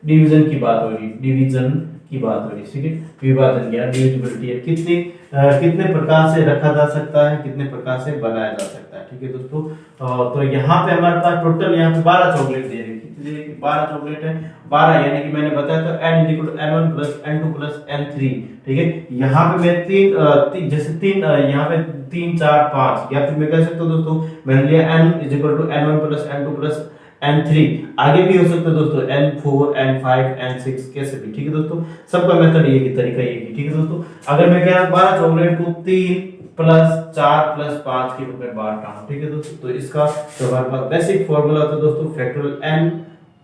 डिवीजन की बात हो रही, डिवीजन की बात हो रही, ठीक है, विभाजन या डिविजिबिलिटी है, कितने प्रकार से रखा जा सकता है, कितने प्रकार से बनाया जा सकता है। ठीक है दोस्तों, तो यहाँ पे हमारे पास टोटल यहाँ पे 12 चॉकलेट दे रही है, कितनी 12 चॉकलेट है, 12 यानी कि मैंने बताया था n = n1 + n2 + n3। ठीक है, यहाँ पे मैं जैसे 3 यहाँ पे 3, 4, 5, या फिर मैं कह सकता हूँ दोस्तों मैंने लिया n = n1 + n2 + n3, आगे भी हो सकता है दोस्तों n4, n5, n6 कैसे भी। ठीक है दोस्तों, सबका मेथड ये की तरीका ये की। ठीक है दोस्तों, अगर मैं कह रहा हूँ 12 चॉकलेट को 3 + 4 + 5 के रूप में बांटना हूं, ठीक है दोस्तों, तो इसका जो हमारे पास बेसिक फॉर्मूला होता है दोस्तों फैक्टोरियल n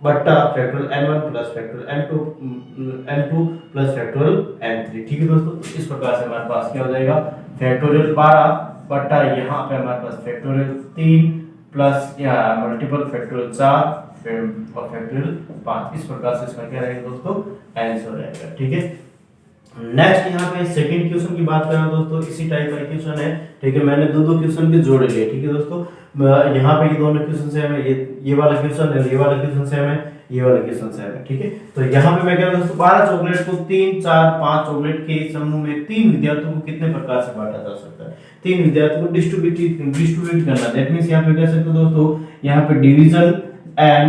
बट्टा factorial n1 + factorial n2 + factorial n3। ठीक है दोस्तों, तो इस प्रकार से हमारे पास क्या हो जाएगा, फैक्टोरियल 12 बट्टा यहाँ पे हमारे पास फैक्टोरियल 3 प्लस या मल्टीपल फैक्टोरियल 4 और फैक्टोरियल 5, इस प्रकार से इसका क्या रहेगा दोस्तों, आंसर रहेगा। ठीक है, नेक्स्ट यहाँ पे सेकंड क्वेश्चन की बात करें दोस्तों, इसी टाइप का क्वेश्चन है। ठीक है, मैंने दो क्वेश्चन भी जोड़ लिए। ठीक है दोस्तों, यहाँ पे ये दोनों क्वेश्चन सेम है, ये वाला क्वेश्चन है, ये वाला क्वेश्चन सेम है, ये वाला क्वेश्चन सेम है। ठीक है, तो यहाँ पे मैं कह रहा हूँ दोस्तों 12 चॉकलेट को 3, 4, 5 चॉकलेट के समूह में 3 विद्यार्थियों को कितने प्रकार से बांटा जा सकता है। 3 विद्यार्थियों को डिस्ट्रीब्यूट करना, दैट मींस यहाँ पे कह सकते हो दोस्तों, यहाँ पे डिवीजन एंड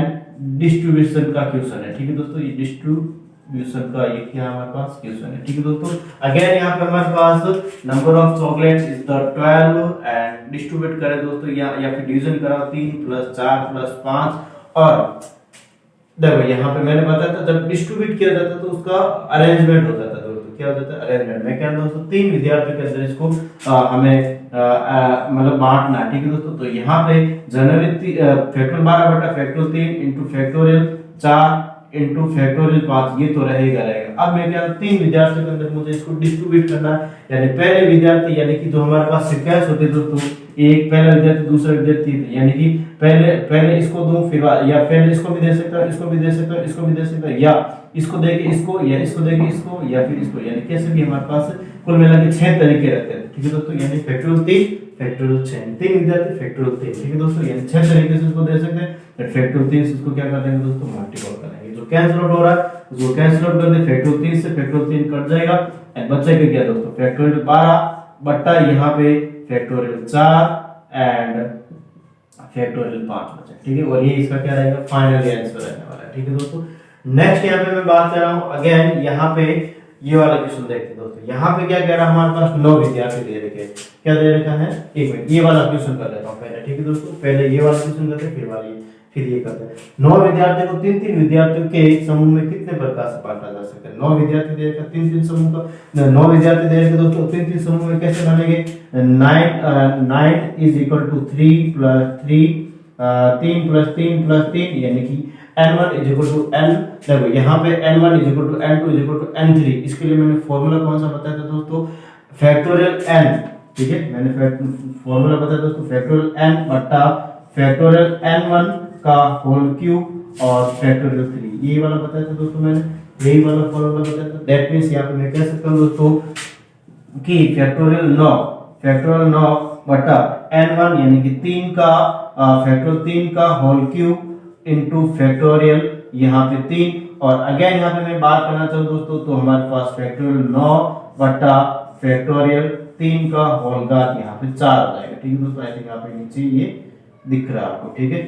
डिस्ट्रीब्यूशन का क्वेश्चन है। ठीक है दोस्तों, ये डिस्ट्रीब्यूशन का ये क्या हमारे पास क्वेश्चन है। ठीक है दोस्तों, अगेन यहाँ पे हमारे पास number of chocolate is the 12 and distribute करें दोस्तों या फिर डिवीजन करा 3 + 4 + 5, और देखो यहाँ पे मैंने बताया था जब डिस्ट्रीब्यूट किया जाता है तो उसका अरेंजमेंट हो जाता है दोस्तों, क्या हो जाता है, अरेंजमेंट। मैं कह रहा हूँ दोस्तों 3 विद्यार्थियों के अंदर इसको हमें मतलब बांटना है। ठीक है दोस्तों, तो यहाँ पे जनरली फैक्टोरियल 12 बटा फैक्टोरियल 3 × फैक्टोरियल 4 इंटू फैक्टोरियल 5, ये तो रहेगा रहेगा। अब मैं क्या, 3 विद्यार्थियों के अंदर मुझे इसको डिस्ट्रीब्यूट करना है, यानी पहले विद्यार्थी, यानी कि जो हमारे पास सीक्वेंस होते दोस्तों, एक पहला विद्यार्थी दूसरा विद्यार्थी, यानी कि पहले इसको दूं, फिर या पहले इसको भी दे सकता हूं, इसको भी दे सकता हूं, इसको भी दे सकता हूं, या इसको देके इसको, या इसको देके इसको, या फिर इसको, यानी कैसे भी हमारे पास कुल मिला के 6 तरीके रहते हैं। ठीक है दोस्तों, यानी फैक्टोरियल 3 फैक्टोरियल 6, 3 विद्यार्थी फैक्टोरियल 3। ठीक है दोस्तों, यानी 6 तरीके से इसको दे सकते हैं। फैक्टोरियल 3 से इसको क्या कर देंगे दोस्तों, मल्टीपल करेंगे। जो कैंसिल आउट हो रहा है उसको कैंसिल आउट कर दे, फैक्टोरियल 3 से फैक्टोरियल 3 कट जाएगा, एंड बचेगा क्या दोस्तों, फैक्टोरियल 12 बट्टा यहाँ पे फैक्टोरियल 4 एंड फैक्टोरियल 5 बचा। ठीक है, और ये इसका क्या रहेगा, फाइनल आंसर रहने वाला है। ठीक है दोस्तों, नेक्स्ट यहाँ पे मैं बात कर रहा हूँ अगेन, यहाँ पे ये वाला क्वेश्चन देखते हैं दोस्तों। यहाँ पे क्या कह रहा है, हमारे पास 9 विद्यार्थी दे रखे हैं। क्या दे रखा है, एक मिनट ये वाला क्वेश्चन कर लेता हूँ पहले। ठीक है दोस्तों, पहले ये वाला क्वेश्चन करते हैं, फिर ये करते हैं। 9 विद्यार्थियों को 3-3 विद्यार्थियों के समूह में कितने प्रकार से बांटा जा सकता है। 9 विद्यार्थी दे रखा, 3-3 समूह का, 9 विद्यार्थी दे रखे दोस्तों, 3-3 समूह में कैसे बनेंगे, 9 is equal to 3 plus 3, 3 plus 3 plus 3, यानी कि n1 is equal to n। देखो यहाँ पे n1 is equal to n2 is equal to n3। इसके लिए मैंने फॉर्मूला कौन सा बताया था दोस्तों, फैक्टोरियल n। ठीक है, मैंने फॉर्मूला बताया दोस्तों, फैक्टोरियल n बटा फैक्टोरियल n1 का होल क्यूब और फैक्टोरियल 3, ये वाला बताया था दोस्तों मैंने, यही वाला फॉर्मूला बताया था। दैट मींस यहाँ पे मैं कह सकता हूँ दोस्तों कि फैक्टोरियल 9 बटा n1 यानी कि 3 का फैक्टोरियल 3 का होल क्यूब इनटू फैक्टोरियल यहाँ पे 3, और अगेन यहाँ पे मैं बात करना चाहूँ दोस्तों, तो हमारे पास फैक्टोरियल 9 बटा फैक्टोरियल 3 का होल घात यहाँ पे 4 आ जाएगा। ठीक है दोस्तों, आई थिंक यहाँ पे नीचे ये दिख रहा है आपको। ठीक है,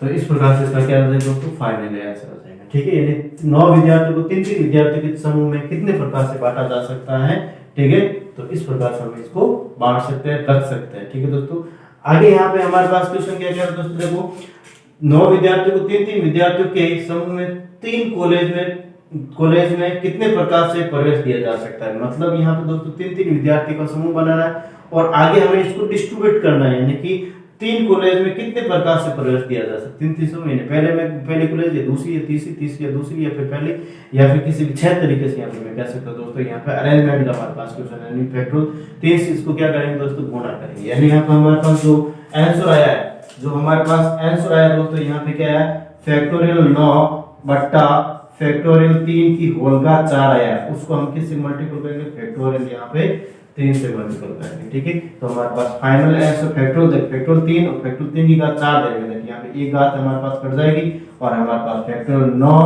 तो इस प्रकार से इसका क्या आ जाएगा दोस्तों, फाइनल आंसर आ जाएगा। ठीक है, यानी 9 विद्यार्थियों को 3-3 विद्यार्थियों के समूह में कितने प्रकार से बांटा जा सकता है। ठीक है, तो इस प्रकार से हम इसको बांट सकते हैं, रख सकते हैं। ठीक है दोस्तों, आगे यहाँ पे हमारे पास क्वेश्चन क्या क्या दोस्तों, देखो 9 विद्यार्थियों को 3-3 विद्यार्थियों के समूह में 3 कॉलेज में कितने प्रकार से प्रवेश दिया जा सकता है। मतलब यहाँ पे दोस्तों 3-3 विद्यार्थी का समूह बनाना है और आगे हमें इसको डिस्ट्रीब्यूट करना है, यानी कि 3 कॉलेज में कितने प्रकार से प्रवेश दिया जा सकता है। 3-3 समूह, पहले कॉलेज या दूसरी या तीसरी या दूसरी या फिर पहले या फिर किसी भी 6 तरीके से यहाँ पे मैं कह सकता हूँ दोस्तों। यहाँ पे अरेंजमेंट का हमारे पास क्वेश्चन है, यानी फैक्टोरियल 3 से इसको क्या करेंगे दोस्तों, गुणा करेंगे। यानी यहाँ पे हमारे पास जो आंसर आया है, दोस्तों यहाँ पे क्या है, फैक्टोरियल 9 बट्टा फैक्टोरियल 3 की होल घात 4 आया है, उसको हम किससे मल्टीपल करेंगे, फैक्टोरियल यहाँ पे 3 से मल्टीपल करेंगे। ठीक है, तो हमारे पाल फाइनल आंसर फैक्टोरियल 3 और फैक्टोरियल 3 की घात 4 देंगे। यहाँ पे एक घात हमारे पास कट जाएगी और हमारे पास फैक्टोरियल 9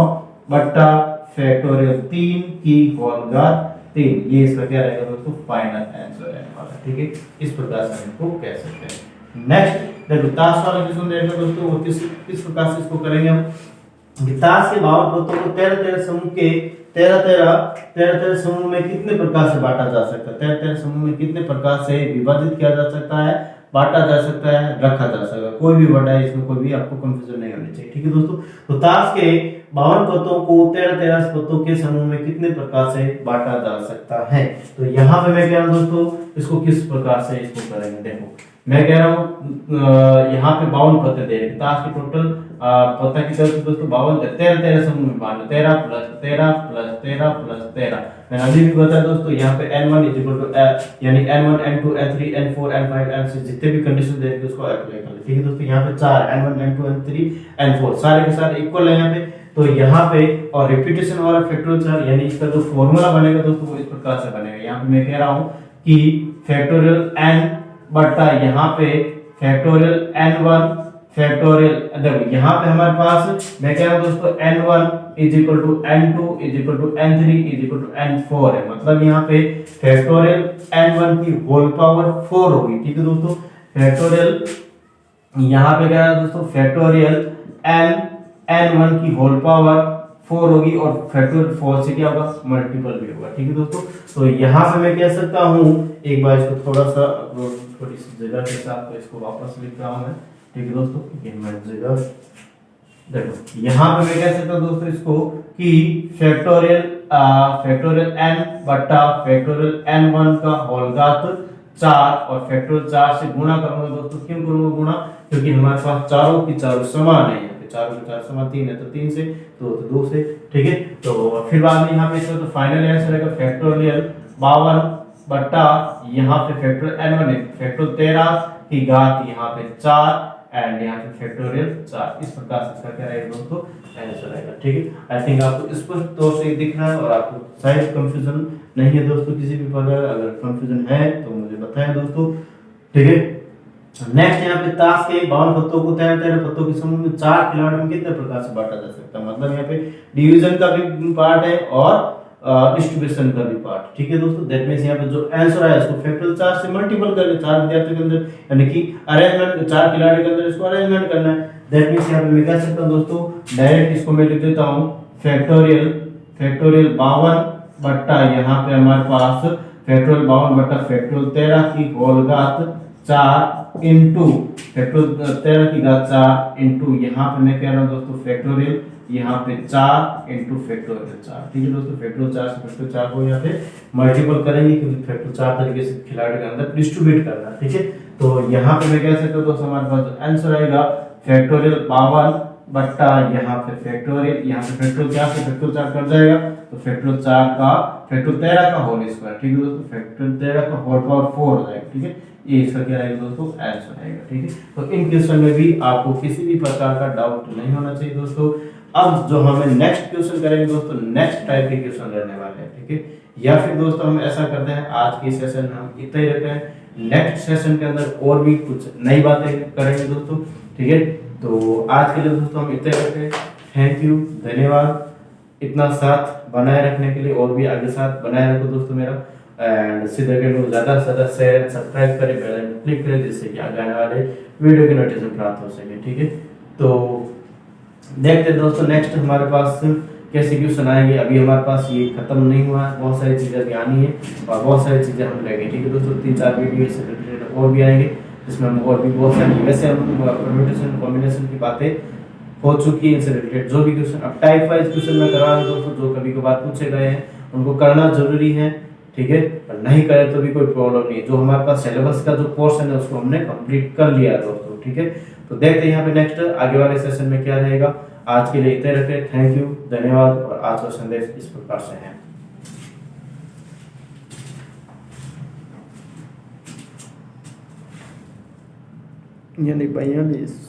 बट्टा फैक्टोरियल 3 की होल घात 3, ये इसका क्या रहेगा दोस्तों, फाइनल आंसर रहने वाला। ठीक है, इस प्रकार से हम इसको कह सकते हैं। नेक्स्ट देखो ताश वाला क्वेश्चन देखो दोस्तों, वो किस प्रकार से इसको करेंगे हम। ताश के 52 पत्तों को 13-13 समूह के 13-13 समूह में कितने प्रकार से बांटा जा सकता है। 13-13 समूह में कितने प्रकार से विभाजित किया जा सकता है, बांटा जा सकता है, रखा जा सकता है। कोई भी वर्ड है, इसमें कोई भी आपको कंफ्यूजन नहीं होनी चाहिए। ठीक है दोस्तों, तो ताश के 52 पत्तों को 13-13 पत्तों के समूह में कितने प्रकार से बांटा जा सकता है। तो यहाँ पे मैं कह रहा हूँ दोस्तों, इसको किस प्रकार से इसको करेंगे। देखो मैं कह रहा हूँ यहाँ पे 52 पत्ते दे रहे, ताश के टोटल पत्ता की तरफ दोस्तों 52, 13-13 समूह में बांटना, 13 प्लस 13 प्लस 13 प्लस 13। मैंने अभी भी बताया दोस्तों, यहाँ पे n1 इज इक्वल टू यानी n1 n2 n3 n4 n5 n6 जितने भी कंडीशन दे रहे उसको अप्लाई कर ले। ठीक है दोस्तों, यहाँ पे 4 n1 n2 n3 n4 सारे के सारे इक्वल है यहाँ पे। तो यहाँ पे और रिपीटेशन वाला फैक्टोरियल 4, यानी इसका जो फॉर्मूला बनेगा दोस्तों वो इस प्रकार से बनेगा। यहाँ पे मैं कह रहा हूँ कि फैक्टोरियल n बटा यहाँ पे फैक्टोरियल n1 फैक्टोरियल, देखो यहाँ पे हमारे पास मैं कह रहा हूँ दोस्तों n1 is equal to n2 is equal to n3 is equal to n4 है। मतलब यहाँ पे फैक्टोरियल n1 की होल पावर 4 होगी। ठीक है दोस्तों, फैक्टोरियल यहाँ पे क्या है दोस्तों, फैक्टोरियल n1 की होल पावर 4 होगी और फैक्टोरियल 4 से क्या होगा, मल्टीपल भी होगा। ठीक है दोस्तों, तो यहाँ पे मैं कह सकता हूँ, एक बार इसको थोड़ा सा थोड़ी सी जगह के साथ तो इसको वापस लिख रहा हूँ मैं। ठीक है दोस्तों, ये मैं जगह देखो यहाँ पे मैं कह सकता हूँ दोस्तों इसको कि फैक्टोरियल n बटा फैक्टोरियल n1 का होल घात 4 और फैक्टोरियल 4 से गुणा करूंगा दोस्तों। क्यों करूंगा गुणा, क्योंकि हमारे पास चारों की चारों समान है। यहाँ पे 4 में 4 समा 3 है तो 3 से, 2 से, ठीक है। तो फिर बाद में यहाँ पे इसका तो फाइनल आंसर रहेगा फैक्टोरियल 52 बट्टा यहाँ पे फैक्टोरियल n1 है, फैक्टोरियल 13 की घात यहाँ पे 4 एंड यहाँ पे फैक्टोरियल 4। इस प्रकार से इसका क्या रहेगा दोस्तों आंसर रहेगा, ठीक है। आई थिंक आपको स्पष्ट तौर से दिख रहा है और आपको शायद कंफ्यूजन नहीं है दोस्तों किसी भी प्रकार। अगर कंफ्यूजन है तो मुझे बताएं दोस्तों, ठीक है। नेक्स्ट यहाँ पे ताश के 52 पत्तों को 13 पत्तों के समूह में 4 खिलाड़ियों में कितने प्रकार से बांटा जा सकता है। मतलब यहाँ पे डिवीजन का भी पार्ट है और डिस्ट्रीब्यूशन का भी पार्ट, ठीक है दोस्तों। दैट मींस यहाँ पे जो आंसर आया इसको फैक्टोरियल 4 से मल्टीपल कर ले, 4 विद्यार्थियों के अंदर यानी कि अरेंजमेंट 4 खिलाड़ी के अंदर इसको अरेंजमेंट करना है। दैट मींस यहाँ पे मैं कह सकता हूँ दोस्तों डायरेक्ट इसको मैं लिख देता हूँ फैक्टोरियल 52 बट्टा यहाँ पे हमारे पास फैक्टोरियल 52 बट्टा फैक्टोरियल 13 की होल घात 4 इंटू फैक्टोरियल 13 की घात 4 इंटू यहाँ पे मैं कह रहा हूँ दोस्तों फैक्टोरियल यहाँ पे 4 इंटू फैक्टोरियल 4, ठीक है दोस्तों। फैक्टोरियल 4 से फैक्टोरियल 4 को यहाँ पे मल्टीपल करेंगे क्योंकि फैक्टोरियल 4 तरीके से खिलाड़ी के अंदर डिस्ट्रीब्यूट करना है, ठीक है। तो यहाँ पे मैं कह सकता हूँ दोस्तों हमारे पास आंसर आएगा फैक्टोरियल 52 बट्टा यहाँ पे फैक्टोरियल, यहाँ पे फैक्टोरियल क्या से फैक्टोरियल 4 कट जाएगा तो फैक्टोरियल 4 का फैक्टोरियल 13 का होल स्क्वायर, ठीक है दोस्तों। फैक्टोरियल 13 का होल पावर 4 हो जाएगा, ठीक है। ये इसका क्या रहेगा दोस्तों आंसर आएगा, ठीक है। तो इन क्वेश्चन में भी आपको किसी भी प्रकार का डाउट नहीं होना चाहिए दोस्तों। अब जो हमें नेक्स्ट क्वेश्चन करेंगे दोस्तों नेक्स्ट टाइप के क्वेश्चन रहने वाले हैं, ठीक है। या फिर दोस्तों हम ऐसा करते हैं आज की सेशन में हम इतना ही रखते हैं, नेक्स्ट सेशन के अंदर और भी कुछ नई बातें करेंगे दोस्तों, ठीक है। तो आज के लिए दोस्तों हम इतना ही रखते हैं। थैंक यू, धन्यवाद इतना साथ बनाए रखने के लिए, और भी आगे साथ बनाए रखो दोस्तों मेरा। एंड सीधे के लोग ज्यादा से ज्यादा शेयर सब्सक्राइब करें, बेल आइकन क्लिक करें जिससे कि आगे आने वाले वीडियो की नोटिफिकेशन प्राप्त हो सके, ठीक है। तो देखते हैं दोस्तों नेक्स्ट हमारे पास कैसे क्वेश्चन आएंगे। अभी हमारे पास ये खत्म नहीं हुआ है, बहुत सारी चीजें अभी आनी है और बहुत सारी चीजें हम लेंगे, ठीक है दोस्तों। 3-4 वीडियो से रिलेटेड और भी आएंगे जिसमें हम और भी बहुत सारी, वैसे हम परम्यूटेशन कॉम्बिनेशन की बातें हो चुकी है इनसे रिलेटेड जो भी क्वेश्चन। अब टाइप वाइज क्वेश्चन मैं करा रहा हूं दोस्तों, जो कभी कभार पूछे गए हैं उनको करना जरूरी है, ठीक है। और नहीं करें तो भी कोई प्रॉब्लम नहीं है। जो हमारे पास सिलेबस का जो पोर्शन है उसको हमने कंप्लीट कर लिया दोस्तों, ठीक है। तो देखते हैं यहाँ पे नेक्स्ट आगे वाले सेशन में क्या रहेगा। आज के लिए इतना रखते, थैंक यू, धन्यवाद। और आज का संदेश इस प्रकार से है। यानी 42